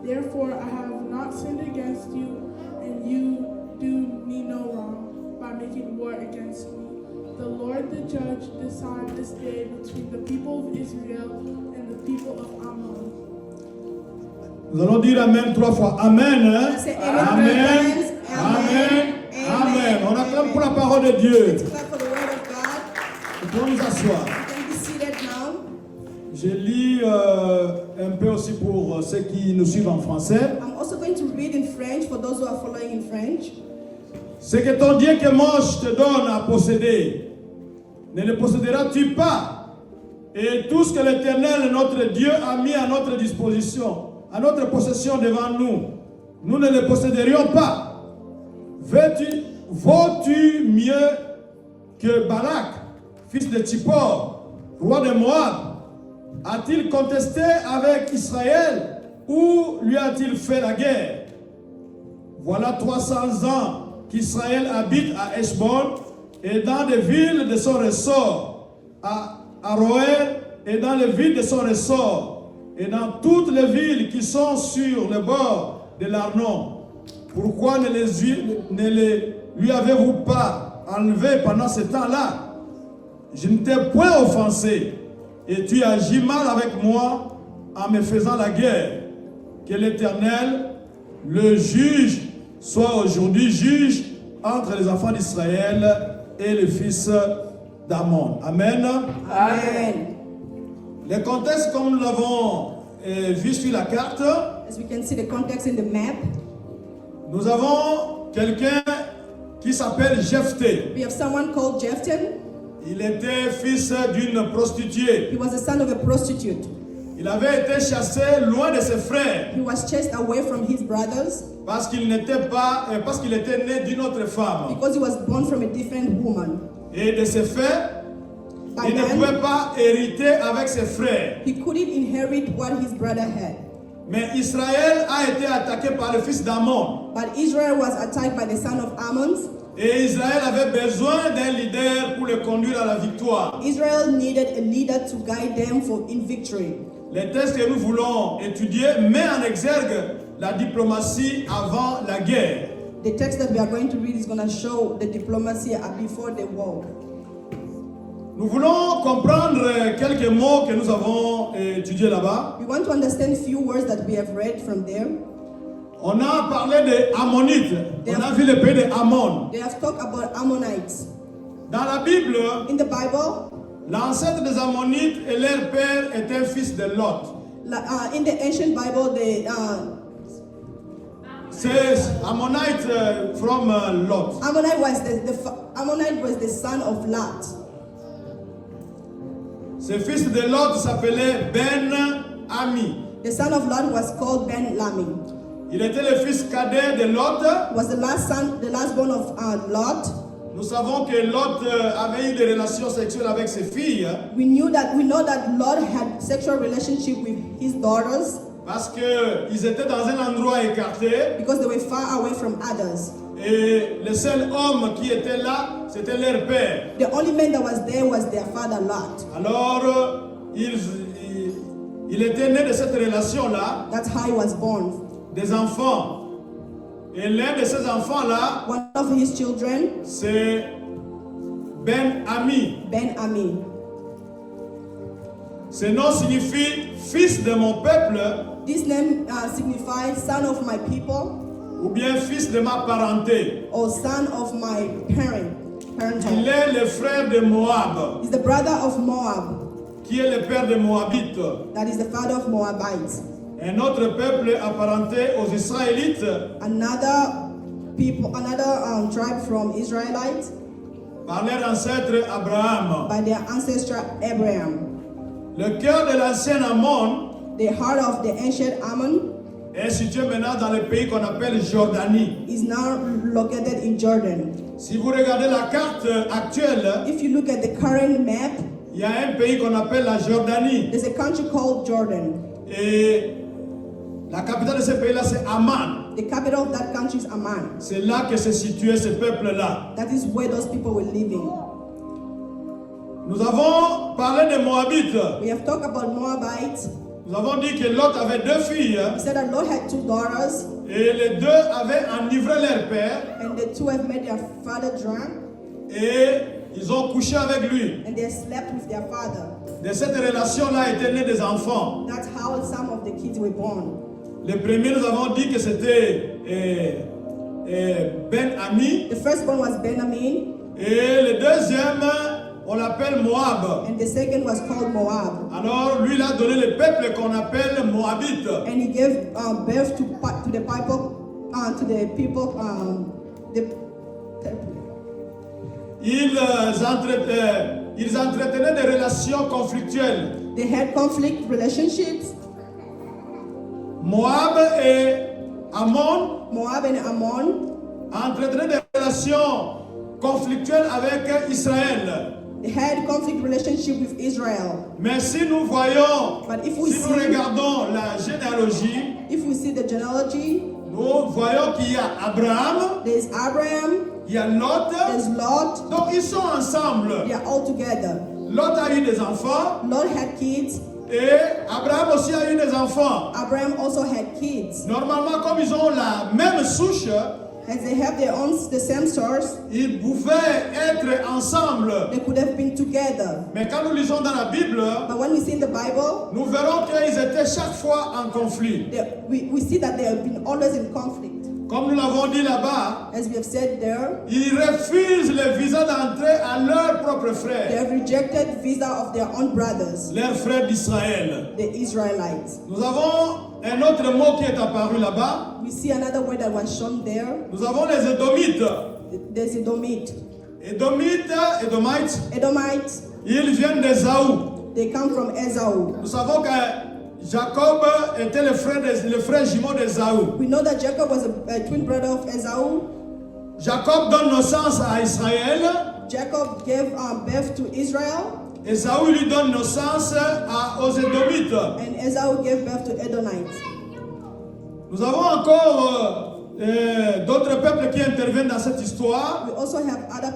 Therefore I have not sinned against you, and you do me no wrong by making war against me. The Lord the judge decide this day between the people of Israel and the people of Ammon. Nous allons dire Amen 3 fois. Amen. Hein? Let's say amen Amen. 3 times. Amen. Amen. Amen. On acclame pour la parole de Dieu. Let's clap for the word of God. Nous pouvons nous asseoir. You can be seated now. Je lis un peu aussi pour ceux qui nous suivent en français. I'm also going to read in French for those who are following in French. Ce que ton Dieu Chemosh te donne à posséder, ne le posséderas-tu pas? Et tout ce que l'Éternel, notre Dieu, a mis à notre disposition, à notre possession devant nous, nous ne le posséderions pas. Vaux-tu mieux que Balak, fils de Tsippor, roi de Moab? A-t-il contesté avec Israël ou lui a-t-il fait la guerre? Voilà 300 ans qu'Israël habite à Heshbon et dans les villes de son ressort, à Aroer et dans les villes de son ressort, et dans toutes les villes qui sont sur le bord de l'Arnon. Pourquoi ne les lui avez-vous pas enlevé pendant ce temps-là? Je ne t'ai point offensé, et tu agis mal avec moi en me faisant la guerre. Que l'Éternel, le juge, soit aujourd'hui juge entre les enfants d'Israël et les fils d'Ammon. Amen. Amen. Le contexte, comme nous l'avons vu sur la carte, As we can see the context in the map, nous avons quelqu'un qui s'appelle Jephthé. we have someone called Jephthah. Il était fils d'une prostituée. He was the son of a prostitute. Il avait été chassé loin de ses frères He was chased away from his brothers parce qu'il était né d'une autre femme. because he was born from a different woman. Et de ce fait, By il ne then, pouvait pas hériter avec ses frères. he couldn't inherit what his brother had. Mais Israël a été attaqué par le fils d'Amon. But Israel was attacked by the son of Ammon. Et Israël avait besoin d'un leader pour le conduire à la victoire. Israel needed a leader to guide them in victory. Le texte que nous voulons étudier met en exergue la diplomatie avant la guerre. The text that we are going to read is going to show the diplomacy before the war. Nous voulons comprendre quelques mots que nous avons étudiés là-bas. We want to understand a few words that we have read from there. On a parlé des Ammonites. On a vu le pays de Ammon. They have talked about Ammonites. Dans la Bible, In the Bible, l'ancêtre des Ammonites et leur père était fils de Lot. in the ancient Bible, C'est Ammonite from Lot. Ammonite was the son of Lot. Ce fils de Lot s'appelait Ben-Ami. The son of Lot was called Ben-Lami. Il était le fils cadet de Lot. Was the last born of Lot. Nous savons que Lot avait eu des relations sexuelles avec ses filles We know that Lot had sexual relationship with his daughters parce qu'ils étaient dans un endroit écarté because they were far away from others. et le seul homme qui était là, c'était leur père. The only man that was there was their father Lot. Alors, il était né de cette relation-là, That's how he was born. des enfants. Et l'un de ces enfants-là, One of his children, c'est Ben-Ami. Ben-Ami. Ce nom signifie fils de mon peuple This name signifies son of my people ou bien fils de ma parenté. or son of my Il parental. est le frère de Moab, He's the brother of Moab. qui est le père des Moabites. That is the father of Moabites. Un autre peuple apparenté aux Israélites, Another tribe from Israelites par leur ancêtre Abraham. by their ancestor Abraham. Le cœur de l'ancien Ammon The heart of the ancient Ammon est situé maintenant dans le pays qu'on appelle Jordanie. is now located in Jordan. Si vous regardez la carte actuelle, If you look at the current map, il y a un pays qu'on appelle la Jordanie. there's a country called Jordan. Et la capitale de ce pays-là, c'est Amman. The capital of that country is Amman. C'est là que se situait ce peuple-là. That is where those people were living. Nous avons parlé des Moabites. We have talked about Moabites. Nous avons dit que Lot avait deux filles We said that Lot had two daughters, et les deux avaient enivré leur père and the two have made their father drunk, et ils ont couché avec lui. and they slept with their father. De cette relation-là étaient nés des enfants. That's how some of the kids were born. Le premier, nous avons dit que c'était Ben-Ami The first one was Benjamin, et le deuxième, on l'appelle Moab. and the second was called Moab. Alors, lui, il a donné le peuple qu'on appelle Moabite. And he gave birth to the people. Ils entretenaient des relations conflictuelles. They had conflict relationships. Moab et Ammon Moab and Ammon, entretenaient des relations conflictuelles avec Israël. they had conflict relationship with Israel. Mais si nous voyons, But if we si nous see- regardons la généalogie, If we see the genealogy, nous voyons qu'il y a Abraham, there's Abraham, il y a Lot. there's Lot. Donc ils sont ensemble. They are all together. Lot a eu des enfants Lot had kids. et Abraham aussi a eu des enfants. Abraham also had kids. Normalement, comme ils ont la même souche, As they have the same source, ils pouvaient être ensemble. they could have been together. Mais quand nous lisons dans la Bible, But when we see in the Bible, nous verrons qu'ils étaient chaque fois en conflit. we see that they have been always in conflict. Comme nous l'avons dit là-bas, As we have said there, ils refusent le visa d'entrée à leurs propres they frères, have rejected visa of their own brothers, leurs frères d'Israël. the Israelites. Nous avons un autre mot qui est apparu là-bas. We see another word that was shown there. Nous avons les Édomites. There's Edomite. Édomites, Edomites, ils viennent d'Ésaü. they come from Esau. Nous savons que Jacob était le frère jumeau d'Ésaü. We know that Jacob was a twin brother of Esau. Jacob donne naissance à Israël. Jacob gave birth to Israel, Ésaü lui donne naissance aux Édomites. and Esau gave birth to Edomites. Nous avons encore d'autres peuples qui interviennent dans cette histoire. We also have other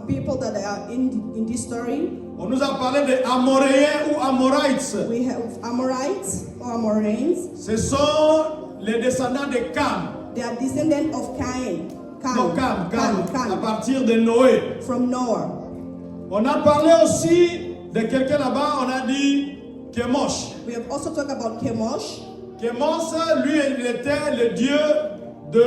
people that are in this story. On nous a parlé des Amoréens ou Amorites. We have Amorites or Amorains. Ce sont les descendants de Cam. They are descendants of Cain. Non, Cam, à Cam, partir de Noé. from Noah. On a parlé aussi de quelqu'un là-bas, on a dit Kémosh. We have also talked about Chemosh. Kémosh, lui, il était le dieu de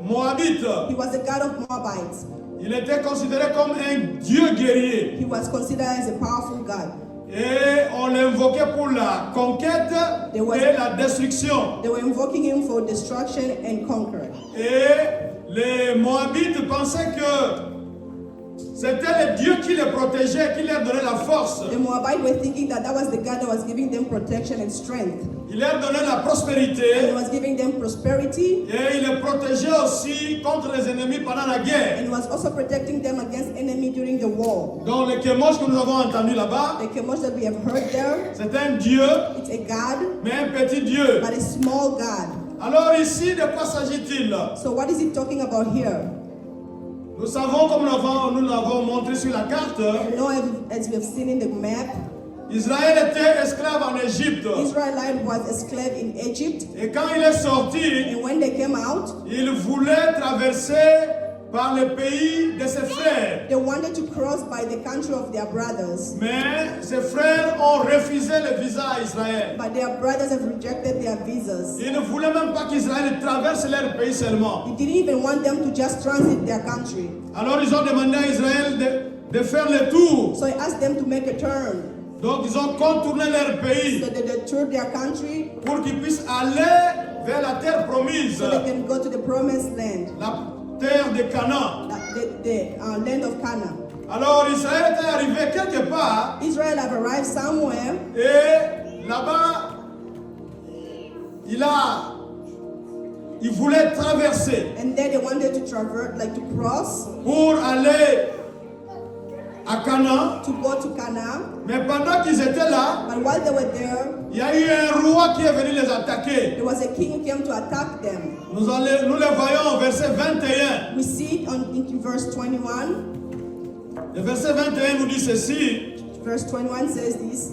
Moabite. He was the god of Moabites. Il était considéré comme un dieu guerrier. He was considered as a powerful god. Et on l'invoquait pour la conquête There was- et la destruction. They were invoking him for destruction and conquer. Et les Moabites pensaient que c'était le Dieu qui les protégeait, qui leur donnait la force. The Moabites were thinking that that was the God that was giving them protection and strength. Il leur donnait la And he prospérité. was giving them prosperity. Et il les protégeait aussi contre les ennemis pendant la And guerre. he was also protecting them against enemy during the war. Donc le Kémosh que nous avons entendu là-bas, The Chemosh that we have heard there, c'est un Dieu, it's a God, mais un petit Dieu. but a small God. Alors ici, de quoi s'agit-il? So what is he talking about here? Nous savons, comme nous l'avons montré sur la carte, You know, as we have seen in the map, Israël était esclave en Égypte. Israelite was a slave in Egypt. Et quand il est sorti, And when they came out, il voulait traverser par le pays de ses frères. they wanted to cross by the country of their brothers. Mais ses frères ont refusé le visa à Israël. But their brothers have rejected their visas. Ils ne voulaient même pas qu'Israël traverse leur pays seulement. He didn't even want them to just transit their country. Alors ils ont demandé à Israël de faire le tour. So he asked them to make a turn. Donc ils ont contourné leur pays So that they toured their country pour qu'ils puissent aller vers la terre promise, so they can go to the promised land, la terre de Canaan. the land of Canaan. Alors Israël était arrivé quelque part Israel have arrived somewhere, et là-bas il voulait traverser and then they wanted to traverse, like to cross, pour aller à Canaan. to go to Canaan. Mais pendant qu'ils étaient là, But while they were there, il y a eu un roi qui est venu les attaquer. there was a king who came to attack them. Nous les voyons au verset 21. We see it in verse 21. Le verset 21 nous dit ceci. Verse 21 says this.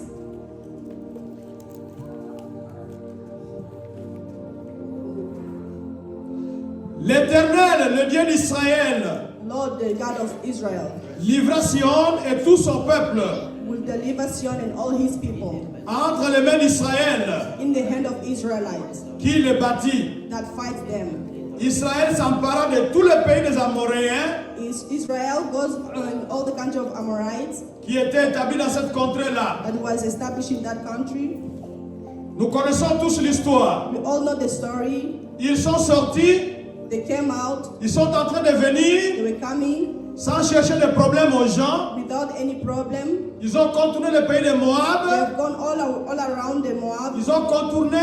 L'Éternel, le Dieu d'Israël, Lord, the God of Israel, livra Sion et tout son peuple will deliver Sion and all his people entre les mains d'Israël, in the hand of Israelites qui les bâtit. that fight them. Israël s'empara de tous les pays des Amoréens Israel goes in all the country of Amorites qui étaient établis dans cette contrée-là. that was established in that country. Nous connaissons tous l'histoire. We all know the story. Ils sont sortis, They came out, ils sont en train de venir they were coming sans chercher de problème aux gens. without any problem. Ils ont contourné le pays de They Moab. have gone all around the Moab. Ils ont contourné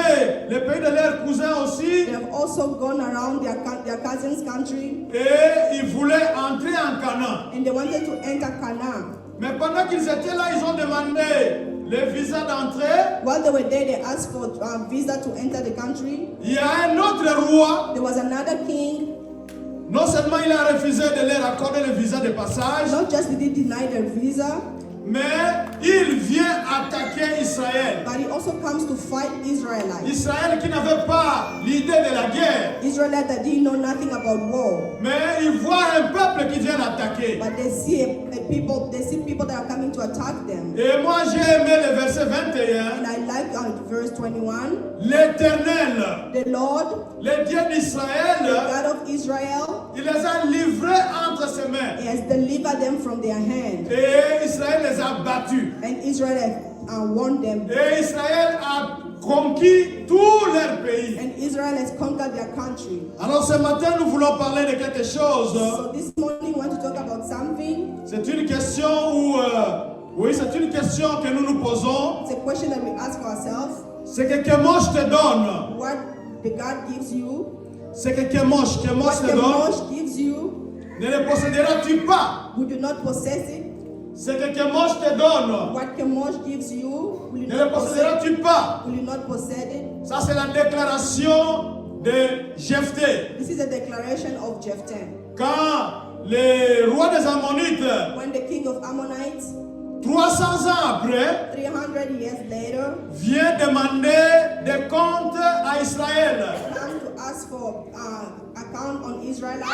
le pays de leurs cousins aussi. They have also gone around their cousin's country, Et ils voulaient entrer en Canaan. and they wanted to enter Canaan. Mais pendant qu'ils étaient là, ils ont demandé le visa d'entrée. While they were there, they asked for a visa to enter the country. Il y a un autre roi. There was another king. Non seulement il a refusé de leur accorder le visa de passage, Not just did he deny their visa, mais il vient attaquer Israël. but he also comes to fight Israelites. Israël qui n'avait pas l'idée de la guerre, Israelites that didn't know nothing about war, mais il voit un peuple qui vient attaquer. but they see people that are coming to attack them. Et moi j'ai aimé le verset 21. And I like verse 21. L'Éternel, The Lord, le Dieu d'Israël, God of Israel, il les a livrés entre ses mains. he has delivered them from their hand, Et Israël les a battus. and Israel has won them, Et Israël a conquis tout leur pays. and Israel has conquered their country. Alors ce matin, nous voulons parler de quelque chose. So this morning, we want to talk about something. C'est une question où Oui, c'est une question que nous nous posons. It's a question that we ask ourselves. C'est que Kemosh te donne. What the God gives you, C'est que Kemosh what te the donne. Mosh gives you, Ne le posséderas-tu pas? would you not possess it? C'est que Kemosh te donne. What Kemosh gives you, will you Ne le not possess it? posséderas-tu pas? Will you not possess it? Ça, c'est la déclaration de Jephthé. This is a declaration of Jephthah. Quand le roi des Ammonites, When the king of Ammonites, 300 ans après, 300 years later, vient demander des comptes à Israël. come to ask for account on Israelites.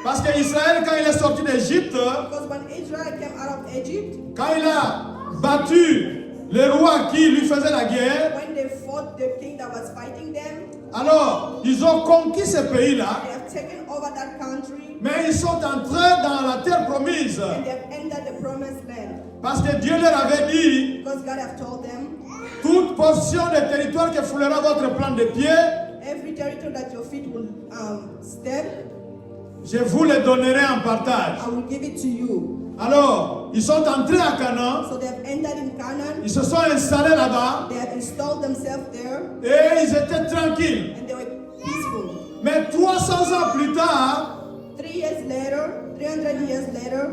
Parce que Israël, quand il est sorti d'Égypte, Because when Israel came out of Egypt, quand il a battu le roi qui lui faisait la guerre, when they fought the king that was fighting them, alors ils ont conquis ce pays-là, they have taken over that country mais ils sont entrés dans la terre promise. and they have entered the promised land. Parce que Dieu leur avait dit, Because God have told them, toute portion de territoire que foulera votre plan de pied, every territory that your feet will step, je vous le donnerai en partage. I will give it to you. Alors, ils sont entrés à Canaan, So they have entered in Canaan, ils se sont installés là-bas they have installed themselves there, et ils étaient tranquilles. and they were peaceful. Mais 300 ans plus tard, 300 years later,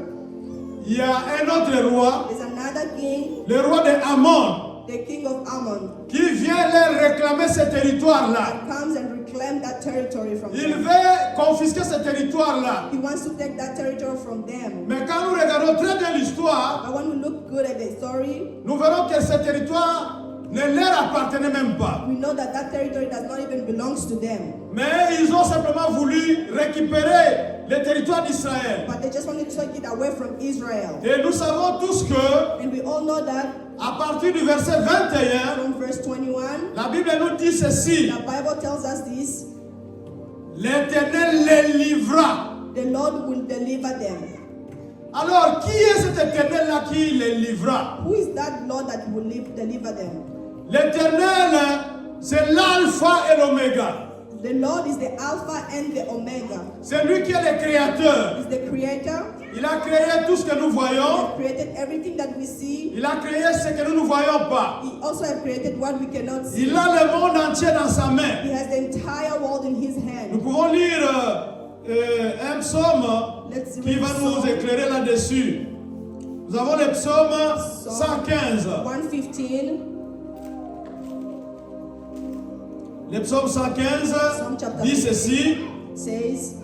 il y a un autre roi, there's another king, le roi de Ammon, the king of Ammon, qui vient leur réclamer ce territoire-là. that comes and reclaims that territory from Il them. veut confisquer ce territoire-là. He wants to take that territory from them. Mais quand nous regardons très bien l'histoire, But when we look good at the story, nous verrons que ce territoire ne leur appartenait même pas. we know that that territory does not even belong to them. Mais ils ont simplement voulu récupérer le territoire d'Israël. But they just want to take it away from Israel. Et nous savons tous que, And we all know that à partir du verset 21, from verse 21, la Bible nous dit ceci. the Bible tells us this, L'Éternel les livra. the Lord will deliver them. Alors, qui est cet Éternel-là qui les livra? Who is that Lord that will deliver them? L'Éternel, c'est l'alpha et l'oméga. The Lord is the Alpha and the Omega. C'est lui qui est le créateur. He's the creator. Il a créé tout ce que nous He voyons. has created everything that we see. Il a créé ce que nous ne voyons pas. He also has created what we cannot see. Il a le monde entier dans sa He main. has the entire world in his Nous hand. pouvons lire un psaume Let's qui read va nous Psalm éclairer là-dessus. Nous avons le psaume 115. 115. Le psaume 115 chapter dit ceci. Says,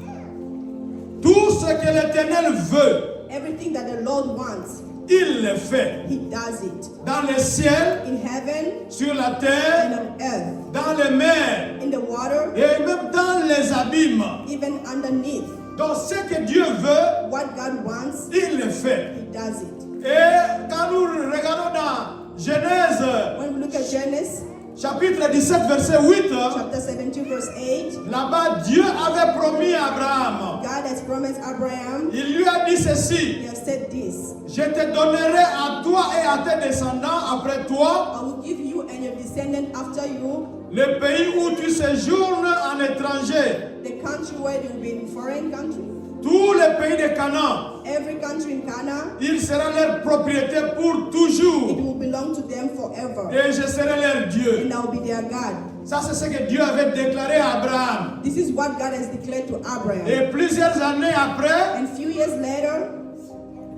Tout ce que l'Éternel veut, everything that the Lord wants, il le fait. he does it. Dans les ciels, In heaven sur la and terre, on earth, dans les mers in the water, et même dans les abîmes. even underneath. Donc ce que Dieu veut, What God wants, il le fait. he does it. Et quand nous regardons dans Genèse, When we look at Genesis chapitre 17, verset 8, chapter 17, verse 8, là-bas, Dieu avait promis à Abraham. God has promised Abraham, Il lui a dit he ceci, has said this, je te donnerai à toi et à tes descendants après toi I will give you and your descendant after you le pays où tu séjournes en étranger, the country where you will be in foreign country. tous les pays de Canaan. Every country in Canaan, Il sera leur propriété pour it toujours. will belong to them forever. Et je serai leur Dieu. And I will be their God. Ça, c'est ce que Dieu avait déclaré à Abraham. This is what God has declared to Abraham. Et plusieurs années après, And few years later,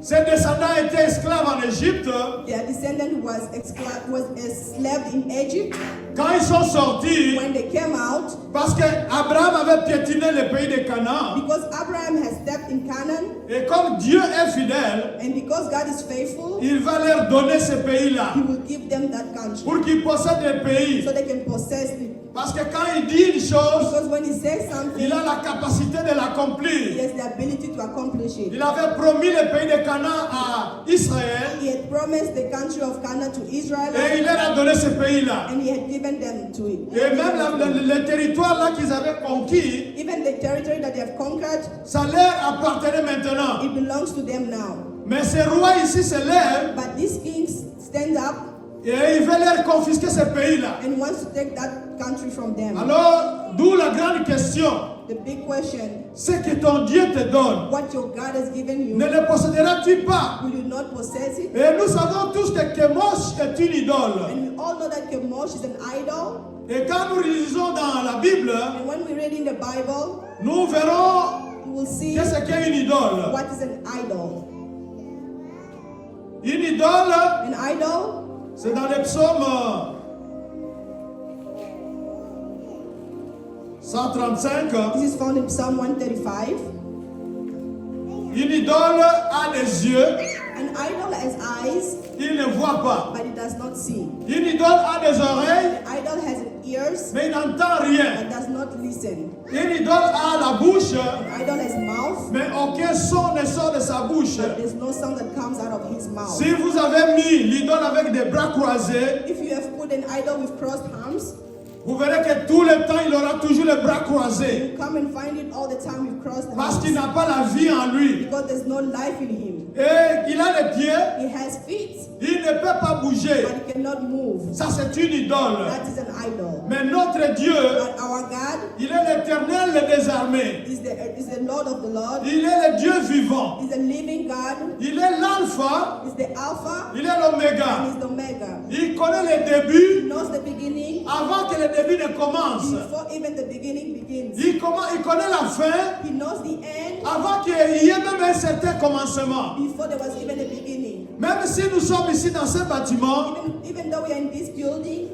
ses descendants étaient esclaves en Égypte. their descendant was enslaved in Egypt. Quand ils sont sortis, When they came out, parce qu'Abraham avait piétiné le pays de Canaan, because Abraham has stepped in Canaan, et comme Dieu est fidèle, and because God is faithful, il va leur donner ce pays-là he will give them that country pour qu'ils possèdent le pays. so they can possess it. Parce que quand il dit une chose, Because when he says something, il a la capacité de he l'accomplir. has the ability to accomplish it. Il avait promis le pays de Canaan à Israël He had promised the country of Canaan to Israel, et il leur a donné ce pays-là. and he had given them to it. Et même le territoire là qu'ils avaient conquis, Even the territory that they have conquered, ça leur appartenait maintenant. it belongs to them now. Mais ce roi ici se lève But this king stands up Et il veut leur confisquer ce pays-là. and wants to take that country from them. Alors, d'où la grande question. The big question, Ce que ton Dieu te donne, what your God has given you, ne le posséderas-tu pas? will you not possess it? Et nous savons tous que Chemosh est une idole. And we all know that Chemosh is an idol. Et quand nous lisons dans la Bible, And when we read in the Bible, nous verrons you will see qu'est-ce qu'est une idole. what is an idol. Une idole, An idol, c'est dans les psaumes 135. this is found in Psalm 135. Une idole a des yeux, An idol has eyes, il ne voit pas. but it does not see. Une idole a des oreilles, An idol has ears, mais il n'entend rien. but does not listen. Une idole a la bouche, An idol has mouth, mais aucun son ne sort de sa bouche. but there's no sound that comes out of his mouth. Si vous avez mis l'idole avec des bras croisés, If you have put an idol with crossed arms, vous verrez que tout le temps, il aura toujours les bras croisés. you come and find it all the time with crossed Parce arms. qu'il n'a pas la vie en lui. Because there's no life in him. Et il a les pieds, He has feet, il ne peut pas bouger. but he cannot move. Ça, c'est une idole. That is an idol. Mais notre Dieu, But our God il est l'éternel des armées. is the Lord of the Lord. Il est le Dieu vivant. He's a living God. Il est l'alpha, He's the Alpha il est and l'oméga. he's the Omega. Il connaît les He débuts knows the beginning avant que le début ne commence. before even the beginning begins. Il connaît la fin He knows the end avant qu'il y ait même un certain commencement. before there was even a beginning. Même si nous sommes ici dans ce bâtiment, Even though we are in this building,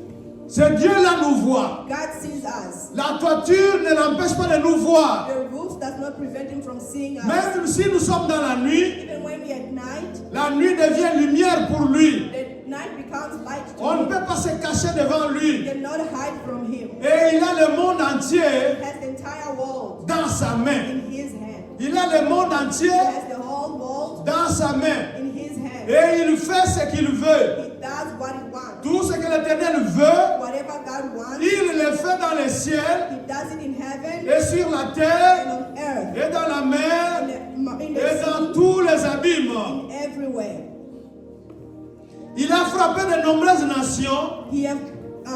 ce Dieu-là nous voit. God sees us. La toiture ne l'empêche pas de nous voir. The roof does not prevent him from seeing us. Même si nous sommes dans la nuit, Even when we are at night, la nuit devient lumière pour lui. the night becomes light to On ne him. peut pas se cacher devant You lui. cannot hide from him. Et il a le monde entier He has the entire world dans sa main. in his hand. Il a le monde He entier has the whole world dans sa main. in his hand. Et il fait ce qu'il veut. He does what he wants. Tout ce que l'Éternel veut, Whatever God wants, il le fait dans les ciels he does it in heaven et sur la and terre on earth, et dans la mer in et the dans sea, tous les abîmes. in everywhere. Il a frappé de nombreuses nations He has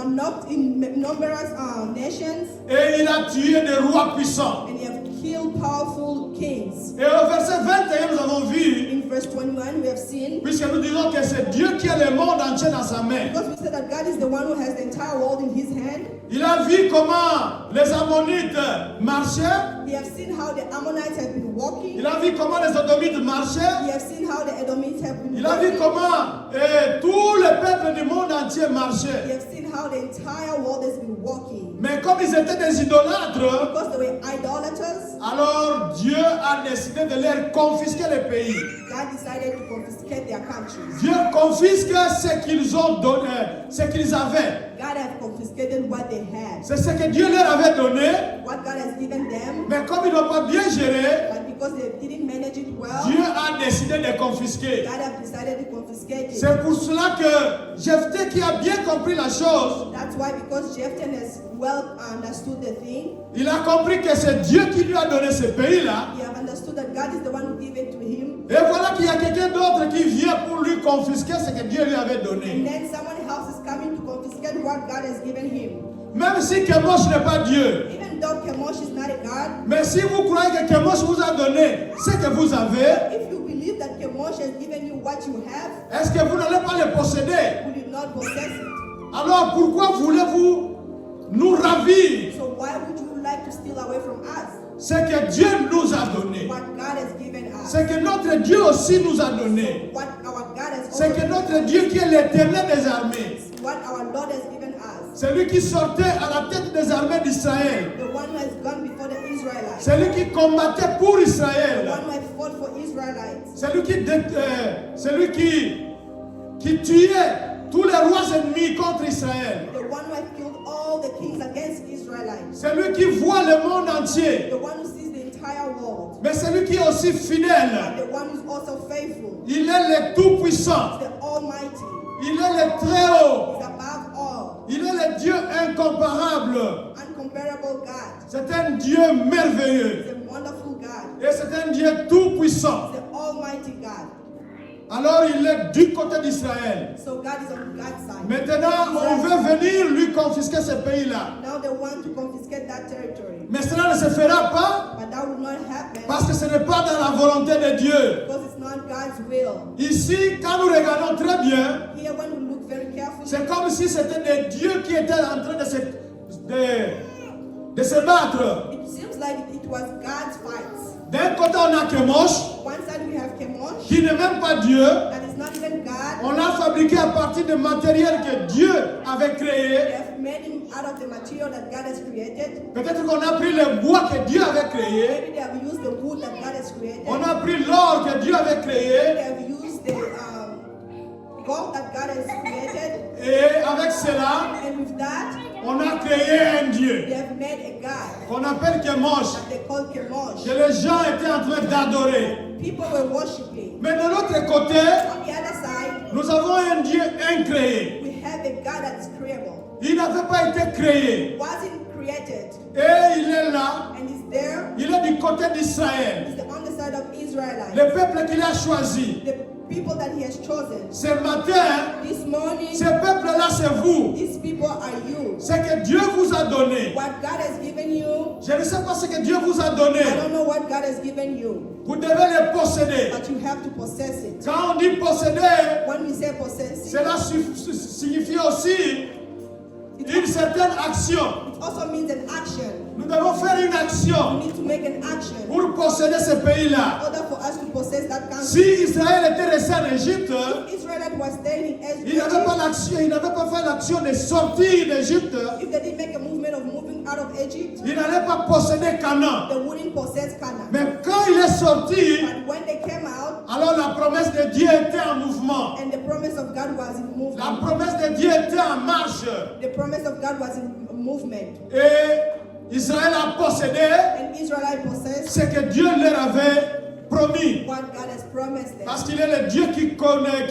knocked in numerous nations, et il a tué des rois puissants. and he has killed powerful kings. Et au verset 21, nous avons vu, In verse 21, we have seen, puisque nous disons que c'est Dieu qui a le monde entier dans sa main. because we said that God is the one who has the entire world in his hand, Il a vu comment les Ammonites marchaient. we have seen how the Ammonites have been walking. Il a vu comment les Edomites marchaient. We have seen how the Edomites have been Il a vu walking. comment tout le peuple du monde entier We marchait. have seen how the entire world has been walking. Mais comme ils étaient des idolâtres, Because they were idolaters, alors Dieu a décidé de leur confisquer le pays. God decided to confiscate their countries. Dieu confisque ce qu'ils ont donné, ce qu'ils avaient. God has confiscated what they had. C'est ce que Dieu leur avait donné. What God has given them, Mais comme ils n'ont pas bien géré, but because they didn't manage it well, Dieu a décidé de confisquer. God has decided to confiscate it. C'est pour cela que Jephthé, qui a bien compris la chose, That's why, because Jephthah has well understood the thing, il a compris que c'est Dieu qui lui a donné ce pays-là. he have understood that God is the one who gave it to him. Et voilà qu'il y a quelqu'un d'autre qui vient pour lui confisquer ce que Dieu lui avait And donné. then someone else is coming to confiscate what God has given him. Même si Chemosh n'est pas Dieu. Even though Chemosh is not a God, Mais si vous croyez que Chemosh vous a donné ce que vous avez, if you believe that Chemosh has given you what you have, est-ce que vous n'allez pas le posséder? will you not possess it? Alors pourquoi voulez-vous nous ravir So why would you like to steal away from us ce que Dieu nous a donné? what God has given us? Ce que notre Dieu aussi nous a donné. What our God has C'est que also, notre Dieu qui est l'éternel des armées. what our Lord has given us. Celui qui sortait à la tête des armées d'Israël. The one who has gone before the Israelites. Celui qui combattait pour The Israël. one who has fought for Israelites. Celui qui tuait tous les rois ennemis contre Israël. The one who has killed all the kings against Israelites. Celui qui voit le monde entier. The one who sees the entire world. Mais celui qui est aussi fidèle. The one who is also faithful. Il est le tout-puissant. The Almighty. Il est le très haut. Is above all. Il est le Dieu incomparable. Uncomparable God. C'est un Dieu merveilleux. He's a wonderful God. Et c'est un Dieu tout-puissant. The Almighty God. Alors il est du côté d'Israël. So God is on God's side. Maintenant, on veut venir lui confisquer ce pays-là. Now they want to confiscate that territory. Mais cela ne se fera pas But that will not happen parce que ce n'est pas dans la volonté de Dieu. because it's not God's will. Ici, quand nous regardons très bien, Here, when we look very carefully, c'est comme si c'était des dieux qui étaient en train de se battre. it seems like it was God's fights. D'un côté, on a Chemosh, One side we have Chemosh, qui n'est même pas Dieu. that is not even God. On l'a fabriqué à partir de matériel que Dieu avait They créé. have made him out of the material that God has created. Peut-être qu'on a pris le bois que Dieu avait créé. Maybe they have used the wood that God has created. On a pris l'or que Dieu avait They créé. have used the gold that God has created. Et avec cela, And with that, on a créé un they Dieu have made a God qu'on appelle Chemosh, that they call Chemosh. que les gens étaient en train d'adorer. People were worshipping. Mais de l'autre côté, On the other side, nous avons un Dieu incréé. we have a God that is creable. Il n'avait pas été créé. Wasn't created Et il est là. and is there. Il est du côté d'Israël. Is on the side of Israelites. Le peuple qu'il a choisi. The people that he has chosen. Ce matin, This morning, ce peuple-là, c'est vous. these people are you. Ce que Dieu vous a donné. What God has given you, Je ne sais pas ce que Dieu vous a donné. I don't know what God has given you, Vous devez le posséder. but you have to possess it. Quand on dit posséder, When we say possess it, cela signifie aussi une certaine action. it also means an action. Nous devons faire une We action need to make an action pour posséder ce in pays-là. order for us to possess that Si country. Israël était resté en Égypte, Israel was staying in il n'avait pas Egypt. l'action, il n'avait pas fait l'action de sortir d'Égypte. If they didn't make a movement of moving out of Egypt, Il n'allait pas posséder Canaan. they wouldn't possess Canaan. Mais quand il est sorti, But when they came out, alors la promesse de Dieu était en mouvement. and the promise of God was in La movement, promesse de Dieu était en marche. the promise of God was in movement, Et Israël a possédé and Israelite possessed ce que Dieu leur avait promis. what God has promised them. Parce qu'il est le Dieu qui connaît,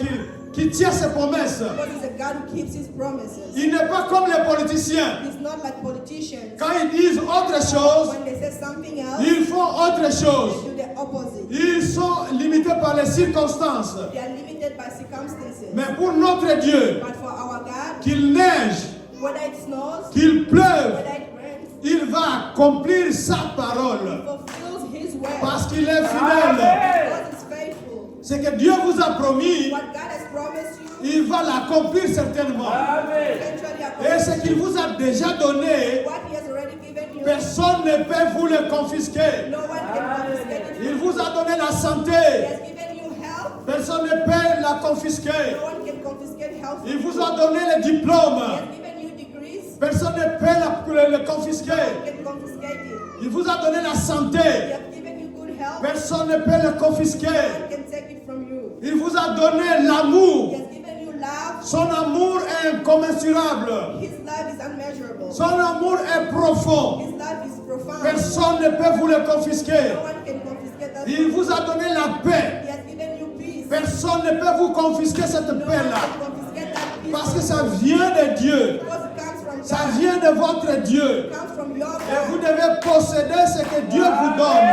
qui tient ses promesses. God is a God who keeps his promises. Il n'est pas comme les politiciens. He's not like politicians. Quand ils disent autre chose, When they say something else, ils font autre chose. they do the opposite. Ils sont limités par les circonstances. They are limited by circumstances. Mais pour notre Dieu, But for our God, qu'il neige, whether it snows, qu'il pleuve, whether it rains, il va accomplir sa he parole. fulfills his word. Parce qu'il est fidèle. God is faithful. Ce que Dieu vous a promis, What God has promised you, il va l'accomplir certainement. eventually Et accomplish. ce qu'il vous a déjà donné, What he has already given you, personne ne peut vous le confisquer. no one can confiscate it. Il vous a donné la He santé. has given you health, Personne ne peut la confisquer. no one can confiscate health. Il vous a donné le diplôme. He has given you degrees, Personne ne peut le confisquer. no one can confiscate it. Il vous a donné la He santé. has given you good health, Personne ne peut le confisquer. no one can take it from you. Il vous a donné He l'amour. has given you love, Son amour est incommensurable. his love is unmeasurable. Son amour est profond. His love is profound. Personne ne peut vous le confisquer. No one can confiscate that. Il vous a donné la paix. He has given you peace. Personne ne peut vous confisquer cette No one paix-là. can confiscate that peace. Parce que ça vient de Dieu. Because it comes from Ça God. vient de votre Dieu. It comes from your Et vous God. devez posséder ce que Dieu vous donne.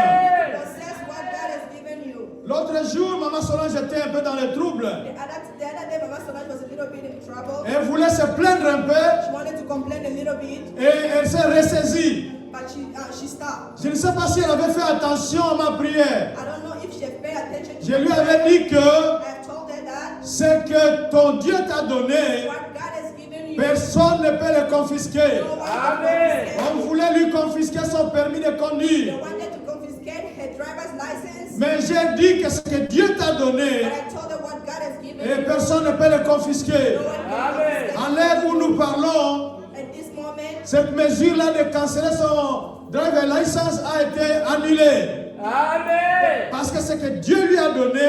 Possess what God has given you. L'autre jour, Maman Solange était un peu dans le trouble. The other day, Mama Solange was a little bit in trouble. Elle voulait se plaindre un peu She wanted to complain a little bit, et elle s'est ressaisie. but she stopped. Je ne sais pas si elle avait fait attention à ma prière. I don't know if she had paid attention to Je lui me. avais dit que I have told her that ce que ton Dieu t'a donné, what God has given you, personne ne peut le confisquer. no one can confiscate. On voulait lui confisquer son permis de They conduire. wanted to confiscate her driver's license, Mais j'ai dit que ce que Dieu t'a but donné, I told her what God has given et you, personne ne peut le confisquer. no one can confiscate. À l'heure où nous parlons, At this moment, cette mesure-là de canceller son driver license a été annulée. Parce que ce que Dieu lui a donné,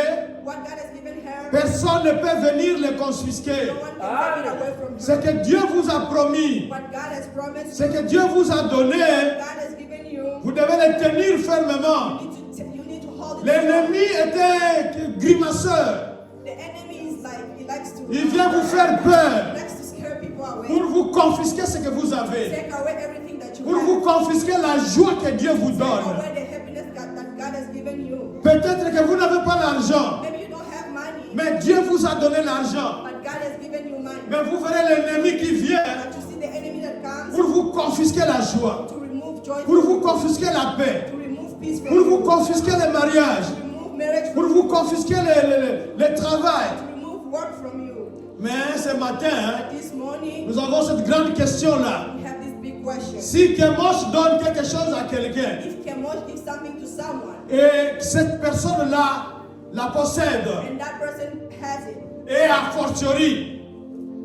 what God has given her, personne ne peut venir le confisquer. no one can take it away from Ce her. que Dieu vous a promis, What God has promised, ce que Dieu vous a donné, God has given you, vous devez le tenir fermement. you need to hold it. L'ennemi était grimaceur. The enemy is like, he likes to, Il vient vous faire peur likes to scare people away, pour vous confisquer ce que vous avez, take away everything that you pour have, vous confisquer la joie que Dieu vous take donne. away the happiness that God has given you. Peut-être que vous n'avez pas l'argent, Maybe you don't have money, money. Mais Dieu vous a donné l'argent. But God has given you money. Mais vous verrez l'ennemi qui vient But you see the enemy that comes pour vous confisquer la joie, to remove joy, pour vous confisquer la paix, to remove peace from pour vous you, confisquer le mariage, to remove marriage pour from vous you, confisquer le travail. to remove work from you. Mais ce matin, hein, This morning, nous avons cette grande question-là. we have this big question. Si Kemosh donne quelque chose à quelqu'un If Kemosh gives something to someone, et cette personne-là la possède, and that person has it, et a fortiori,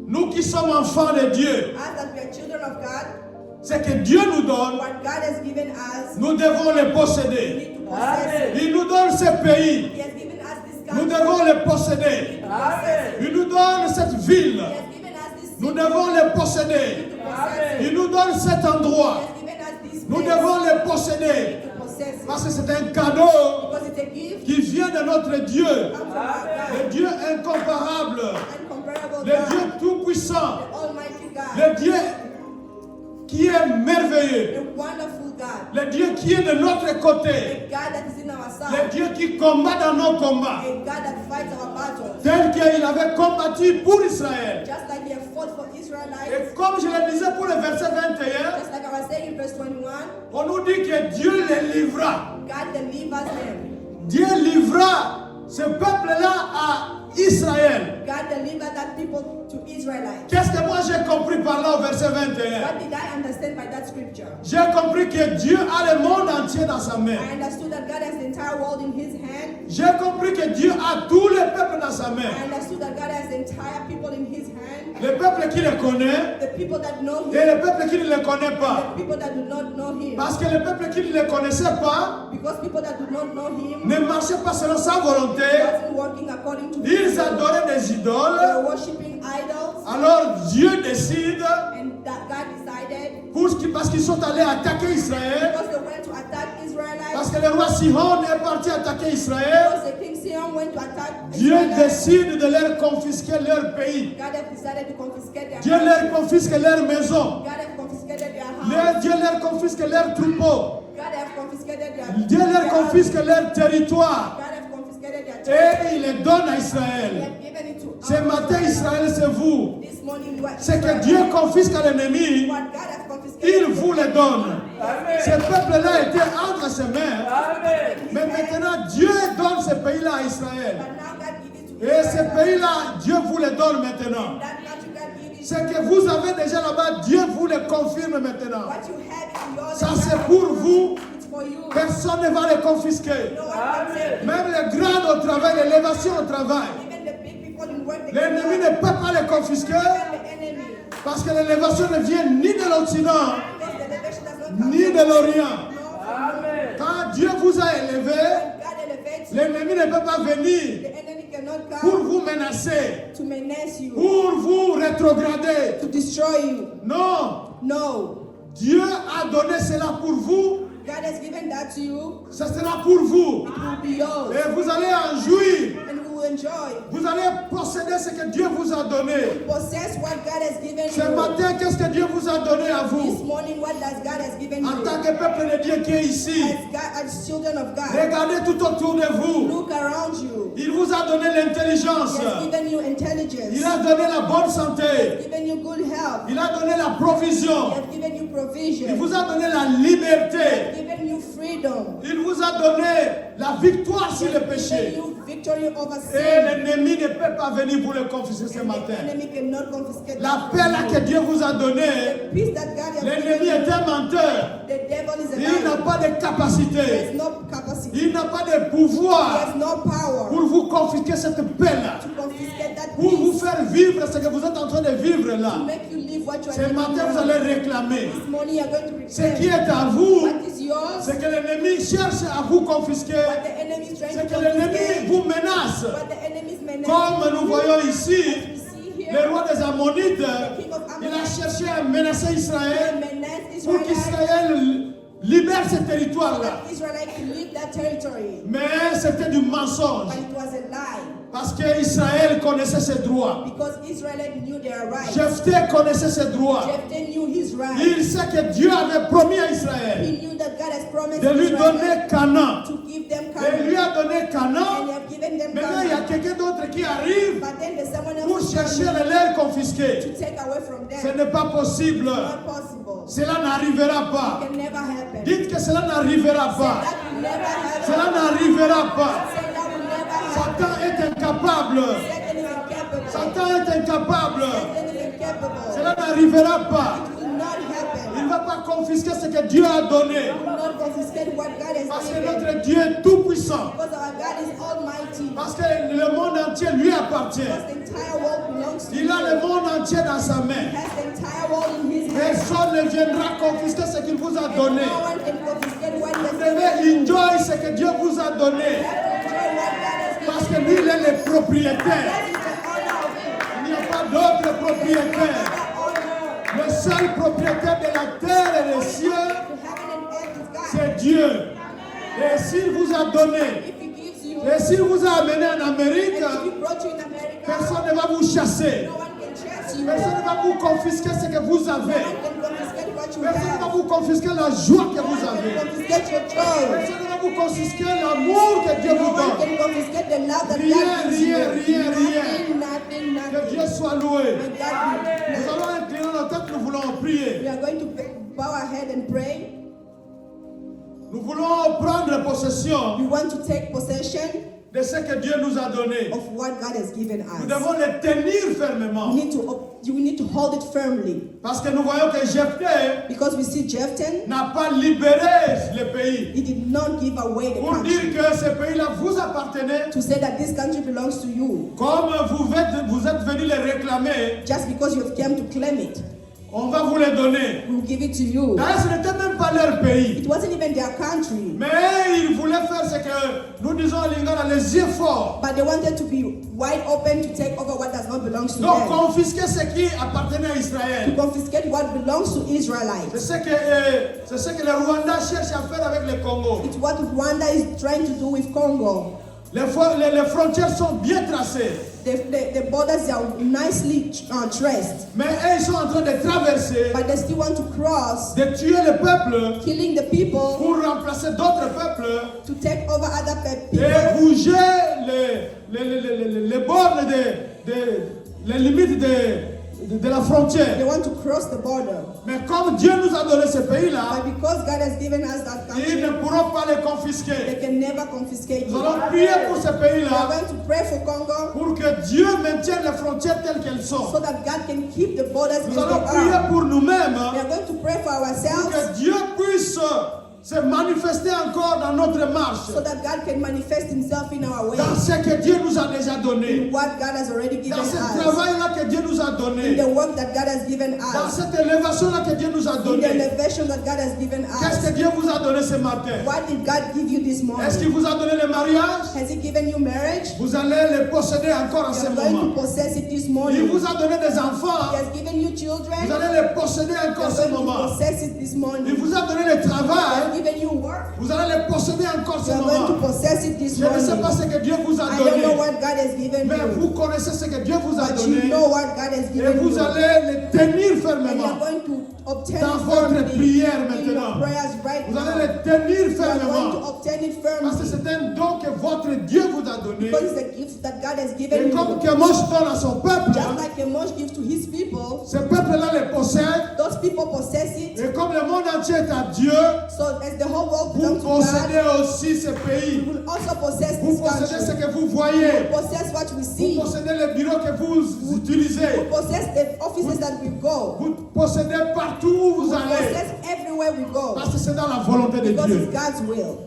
nous qui sommes enfants de Dieu, us that we are children of God, c'est que Dieu nous donne, what God has given us, nous devons le we posséder. need to possess it. Il nous donne ce pays, He has given us this nous country, devons le we posséder. need to possess it. Il nous donne cette ville, He has given us this nous city, devons le we need posséder. to possess it. Il nous donne cet endroit, He has given us this nous place, devons le we posséder. need to possess it. Parce que c'est un cadeau Because it's a gift qui vient de notre Dieu, comes from our le God, Dieu incomparable, uncomparable le God, Dieu tout-puissant, the Almighty God, le Dieu qui est merveilleux, the wonderful God, le Dieu qui est de notre côté, the God that is in our le side, Dieu qui combat dans nos combats, a God that fights our battles, tel qu'il avait combattu pour Israël. just like He has fought for Israelites, Et comme je le disais pour le verset 21, just like I was saying in verse 21, on nous dit que Dieu les livra. God delivers them. Dieu livra ce peuple-là à Israël. God delivered that people to Israelites. Qu'est-ce que moi j'ai compris par là au verset 21? What did I understand by that scripture? J'ai compris que Dieu a le monde entier dans sa main. I understood that God has the entire world in His hand. J'ai compris que Dieu a tous les peuples dans sa I main. understood that God has the entire people in His hand. Les peuples qui le connaissent The people that know et Him, les peuples qui ne le connaissent pas. the people that do not know Him. Parce que les peuples qui ne le connaissaient pas Because people that do not know Him ne marchaient pas selon sa volonté. wasn't working according to Ils His will. adoraient des They idoles. were worshiping idols, Alors Dieu décide, and that God decided, parce qu'ils sont allés attaquer Israël, because they went to attack Israelites, parce que le roi Sihon est parti attaquer Israël, because the king Sihon went to attack Dieu Israelites, décide de leur confisquer leur pays. God have decided to confiscate their Dieu leur confisque leur maison. God have confiscated their house. Dieu leur confisque leur troupeau. God have confiscated their Dieu leur confisque leur territoire. God have confiscated their territory. Et il les donne à He Israël. have given it to Ce matin, Israël, c'est vous. This morning, you are C'est que Israel. Dieu confisque à l'ennemi, What God has confiscated, il vous le donne. Ce peuple-là était entre ses mains. Mais maintenant, Dieu donne ce pays-là à Israël. but now God give it to Et ce Israel. pays-là, Dieu vous le donne maintenant. That country God give it. Ce que vous avez déjà là-bas, Dieu vous le confirme maintenant. What you have is yours. Ça, and c'est God pour vous. It's for you. Personne ne va le confisquer. No one can take it. Même les grades au travail, l'élévation au travail. Even the big people in work, they L'ennemi cannot. ne peut pas le confisquer Even the enemy. parce que l'élévation ne vient ni de l'Occident, Because the elevation does not come ni from de l'Orient. no, from you. Quand Dieu vous a élevé, God elevates you. l'ennemi ne peut pas venir The enemy cannot pour come vous menacer, to menace you, pour vous rétrograder. to destroy you. Non, No. Dieu a donné cela pour vous, God has given that to you. ce sera pour vous. It will be yours. Et vous allez en jouir. And we will enjoy. Vous allez posséder ce que Dieu vous a donné. Possess what God has given Ce you. matin, qu'est-ce que Dieu vous a donné à This vous? morning, what does God has given En you? tant que peuple de Dieu qui est ici, As children of God, regardez tout autour de vous. look around you. Il vous a donné l'intelligence. He has given you Il intelligence. a donné la bonne He santé. has given you good health. Il a donné la He provision. has given you Il provision. vous a donné la He liberté. has given you freedom. Il vous a donné la victoire sur He le has given péché. you victory over Et sin. l'ennemi ne peut pas venir vous le confisquer ce And the matin. enemy cannot confiscate La that paix là from que you. Dieu vous a donnée, The peace that God has l'ennemi given est you, un menteur. the devil is a Il n'a liar. pas de He has capacité. no capacity. Il n'a pas de He pouvoir has no power pour vous confisquer cette paix-là. to confiscate that Pour vous peace. faire vivre ce que vous êtes en train de vivre là. To make you live what you are Ce living matin, vous now. allez réclamer. This morning you are going to Ce qui reclaim est à vous, what is yours, c'est que l'ennemi cherche à vous confisquer. what the enemy is trying C'est to que l'ennemi confiscate, vous menace. what the enemy is menacing. Comme nous voyons We ici, see le here, roi des Ammonites, the king of il a Ammon cherché à menacer Israël menaced pour Israel, qu'Israël libère ce territoire-là. that Israel can leave that territory. Mais c'était du mensonge. But it was a lie, Parce qu'Israël connaissait ses droits. because Israel knew their rights. Jephthé connaissait ses droits. Jephthah knew his rights. Il sait que Dieu avait promis à Israël He knew that God has promised de lui Israel donner Canaan. to give give them Et il lui Canaan. a donné And Canaan. you have given them Maintenant, il y a Canaan. quelqu'un d'autre qui arrive But then there's someone pour else chercher coming les leurs confisqués. to take away from Ce them. n'est pas possible. Not possible. Cela n'arrivera pas. It can never happen. Dites que cela n'arrivera pas. That will never happen. Cela n'arrivera pas. Say that will never happen. Satan est incapable. Satan is incapable. Satan est incapable. Satan is incapable. Cela n'arrivera pas. It will not happen. Il ne va pas confisquer ce que Dieu a donné. It will not confiscate what God has Parce que given. notre Dieu est tout puissant. Because our God is almighty. Parce que le monde entier lui appartient. Because the entire world belongs to Il a him. le monde entier dans sa main. He has the entire world in his hands. Personne ne viendra confisquer ce qu'il vous a And donné. no one can confiscate what he has Vous given. devez enjoy ce que Dieu vous a donné. You have to enjoy what God has given. Parce que lui, il est le propriétaire. That is the honor of him. Il n'y a pas d'autre propriétaire. The honor Le seul propriétaire de la terre et des cieux, to heaven and earth is God. c'est Dieu. Et s'il vous a donné, If he gives you, et s'il vous a amené en Amérique, and if he brought you in America, personne ne va vous chasser. no one can chase you. Personne ne va vous confisquer ce que vous No avez. one can confiscate what you Personne ne va have. vous confisquer la joie que No vous one can avez. confiscate your joy. Personne ne va vous confisquer l'amour que Dieu No vous one donne. can confiscate the love that Rien, God gives you. rien, rien, rien. Nothing, Que Dieu nothing. soit loué. May God be Nous allons incliner nos têtes, nous voulons prier. We are going to bow our head and pray. Nous voulons prendre possession We want to take possession de ce que Dieu nous a donné. of what God has given Nous us. devons le tenir fermement. We need to hold it firmly Parce que nous voyons que Jephthé because we see Jephthah, n'a pas libéré le pays. he did not give away the Pour country dire que ce pays-là vous appartenait. to say that this country belongs to you Comme vous êtes venus le réclamer, just because you have come to claim it. on va vous le donner. We'll give it to you. D'ailleurs, ce n'était même pas leur pays. It wasn't even their country, Mais ils voulaient faire ce que nous disons en Lingala, les yeux forts. but they wanted to be wide open to take over what does not belong to Donc them, confisquer ce qui appartenait à to Israël. confiscate what belongs to Israelites. C'est ce que le Rwanda cherche à faire avec le Congo. It's what Rwanda is trying to do with Congo. Les frontières sont bien tracées. The borders are nicely traced, Mais eux, ils sont en train de traverser, but they still want to cross, de tuer le peuple killing the people pour remplacer d'autres peuples to take over other et people bouger les bornes les limites de la They frontière. want to cross the border. Mais comme Dieu nous a donné ce pays-là, But because God has given us that ils country, ne pourront pas le they confisquer. can never confiscate Nous it. allons prier pour ce We are pays-là going to pray for Congo pour que Dieu maintienne les frontières telles qu'elles sont. so that God can keep the borders as Nous they allons prier are. pour nous-mêmes We are going to pray for pour ourselves que Dieu puisse se manifester encore dans notre marche, so that God can manifest Himself in our way. dans ce que Dieu nous a déjà donné, What God has already given dans ce us. travail-là que Dieu nous a In donné, the work that God has given dans us. cette élévation-là que Dieu nous a In the donnée. elevation that God has given Qu'est-ce us. que Dieu vous a donné ce matin? What did God give you this Est-ce qu'il morning? vous a donné le mariage? Has He given you marriage? Vous allez le posséder encore en You ce are going moment. to possess it this Il morning. vous a donné des He enfants. has given you children. Vous allez les posséder You encore en are ce going to moment. possess it this Il morning. vous a donné le He has travail. given you work. Vous allez les posséder encore en ce You are going to moment. possess it this Je ne sais morning. pas ce que Dieu vous a I don't know donné. what God has given Mais you, vous connaissez ce que Dieu vous a but donné. you know what God has Et given vous you. allez le tenir And you are fermement. going to obtain Dans it votre firmly prière in maintenant. your prayers right Vous allez now. le tenir You are going to fermement. obtain it Parce que firmly c'est un don que votre Dieu vous a donné. because it's a gift that God has Et given comme you. Kemosh donne à son peuple, Just like Amos gives to his people, ce peuple-là les possède. those people possess it. Et comme le monde entier est à Dieu, So as the whole world vous belongs to God, possédez aussi ce you pays. will also possess Vous this possédez ce country. que vous voyez. Possess what we Vous see. possédez les bureaux que vous utilisez. Possess the offices that we go. Vous possédez partout où vous allez. Possess everywhere we go. Parce que c'est dans la volonté de Because Dieu. it's God's will.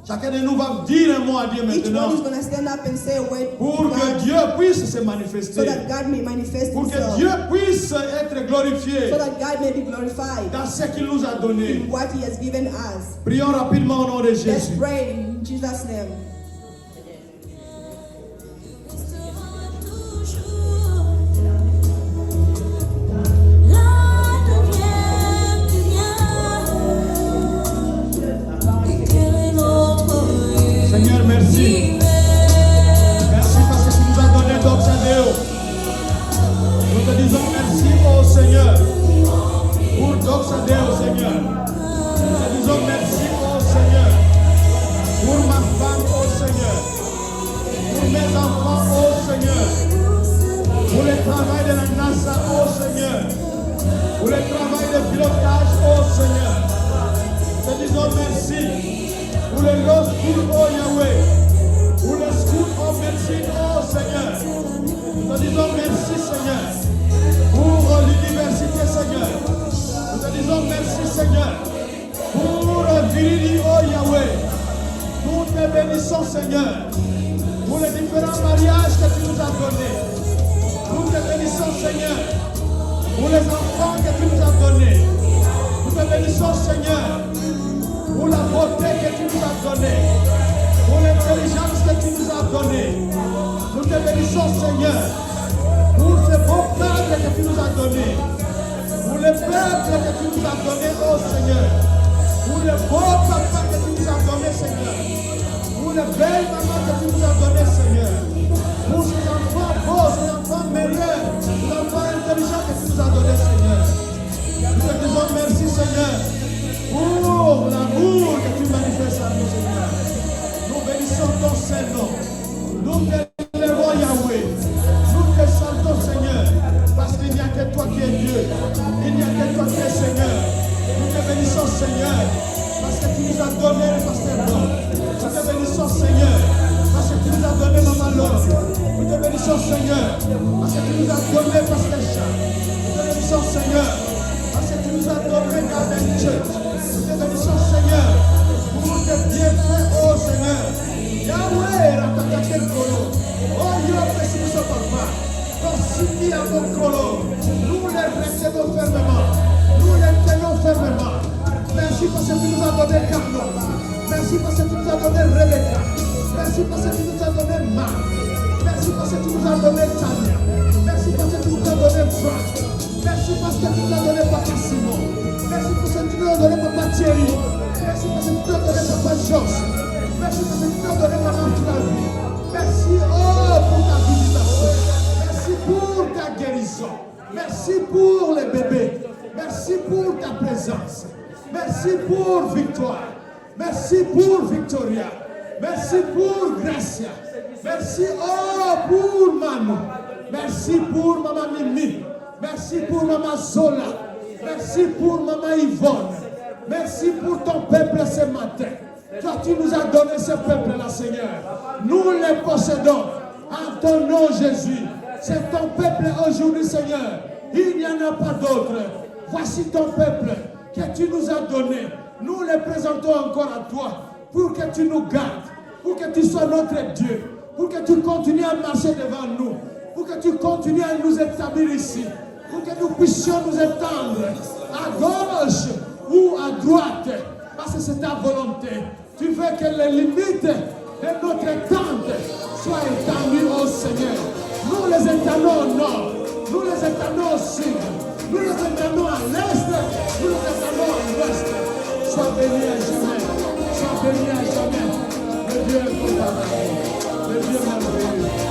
Chacun de nous va dire un mot à Dieu Each maintenant. one is going to stand up and say a word Pour to que God Dieu puisse se so manifester. that God may manifest Pour que Himself. Dieu puisse être glorifié So that God may be glorified dans ce qu'il nous a donné. in what He has given us. Prions rapidement au nom de Let's Jésus. pray in Jesus' name. Seigneur, merci. Merci parce que tu nous as donné Doxa Deo. Nous te disons merci, oh Seigneur, pour Doxa Deo, Seigneur. Nous te disons merci, oh Seigneur, pour ma femme. merci pour le Law School, oh Yahweh, pour le School of Medicine, oh Seigneur. Nous te disons merci, Seigneur, pour l'université, Seigneur. Nous te disons merci, Seigneur, pour Virili, oh Yahweh. Nous te bénissons, Seigneur, pour les différents mariages que tu nous as donnés. Nous te bénissons, Seigneur, pour les enfants que tu nous as donnés. Nous te bénissons, Seigneur, pour la beauté que tu nous as donnée, pour l'intelligence que tu nous as donnée. Nous te bénissons, Seigneur, pour ce beau peuple que tu nous as donné, pour le peuple que tu nous as donné, oh Seigneur, pour le beau papa que tu nous as donné, Seigneur, pour les belles mamans que tu nous as donné, Seigneur, pour ces enfants beaux, ces enfants meilleurs, ces enfants intelligents que tu nous as donné, Seigneur. Nous te disons merci, Seigneur, pour l'amour que tu manifestes à nous, Seigneur. Nous bénissons ton Saint-Nom. Nous t'élèvons, Yahweh. Nous te chantons, Seigneur, parce qu'il n'y a que toi qui es Dieu. Il n'y a que toi qui es Seigneur. Nous te bénissons, Seigneur, parce que tu nous as donné le pasteur Blanc. Nous te bénissons, Seigneur, parce que tu nous as donné Maman Laure. Nous te bénissons, Seigneur, parce que tu nous as donné Pasteur Jean. Nous te bénissons, Seigneur, parce que tu nous as donné Garden Church. Nous te bénissons, Seigneur, pour tes bienfaits, oh Seigneur. Yahweh, Ratakakel Kolo. Oh, Yahweh, si nous sommes papa. Consigne à mon Kolo. Nous les retenons fermement. Nous les tenons fermement. Merci parce que tu nous as donné Carlo. Merci parce que tu nous as donné Rebecca. Merci parce que tu nous as donné Marc. Merci parce que tu nous as donné Tania. Merci parce que tu nous as donné Franck. Merci parce que tu nous as donné Papa Simon. Merci parce que tu nous as donné Papa Thierry. Merci parce que tu nous as donné Papa Joss. Merci parce que tu nous as donné Maman Flavie. Merci pour ta visitation. Merci pour ta guérison. Merci pour les bébés. Merci pour ta présence. Merci pour Victoire. Merci pour Victoria. Merci pour Gracia. Merci pour Manu. Merci pour Maman Mimi. Merci pour Maman Zola. Merci pour Maman Yvonne. Merci pour ton peuple ce matin. Toi, tu nous as donné ce peuple-là, Seigneur. Nous les possédons. En ton nom, Jésus. C'est ton peuple aujourd'hui, Seigneur. Il n'y en a pas d'autre. Voici ton peuple que tu nous as donné. Nous les présentons encore à toi pour que tu nous gardes, pour que tu sois notre Dieu, pour que tu continues à marcher devant nous, pour que tu continues à nous établir ici, pour que nous puissions nous étendre à gauche ou à droite, parce que c'est ta volonté. Tu veux que les limites de notre tente soient étendues au Seigneur. Nous les étendons au nord, nous les étendons au sud, nous les étendons à l'est, nous les étendons à l'ouest. Sois béni à jamais, sois béni à jamais. Le Dieu est incomparable, le Dieu merveilleux.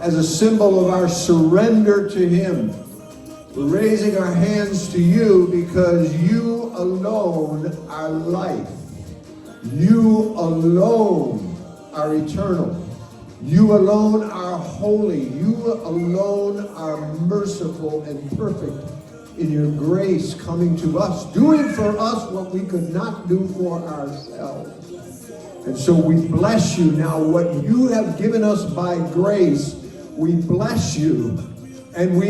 As a symbol of our surrender to Him. We're raising our hands to you because you alone are life. You alone are eternal. You alone are holy. You alone are merciful and perfect. in your grace coming to us, doing for us what we could not do for ourselves. And so we bless you now, what you have given us by grace. We bless you. And we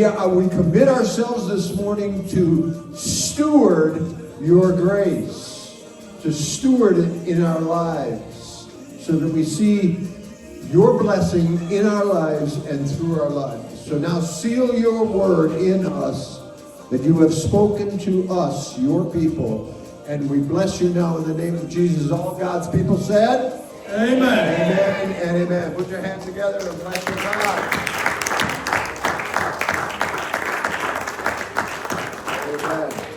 commit ourselves this morning to steward your grace, to steward it in our lives, so that we see your blessing in our lives and through our lives. So now seal your word in us, that you have spoken to us, your people. And we bless you now in the name of Jesus. All God's people said, Amen. amen and amen. Put your hands together and bless your God. Amen.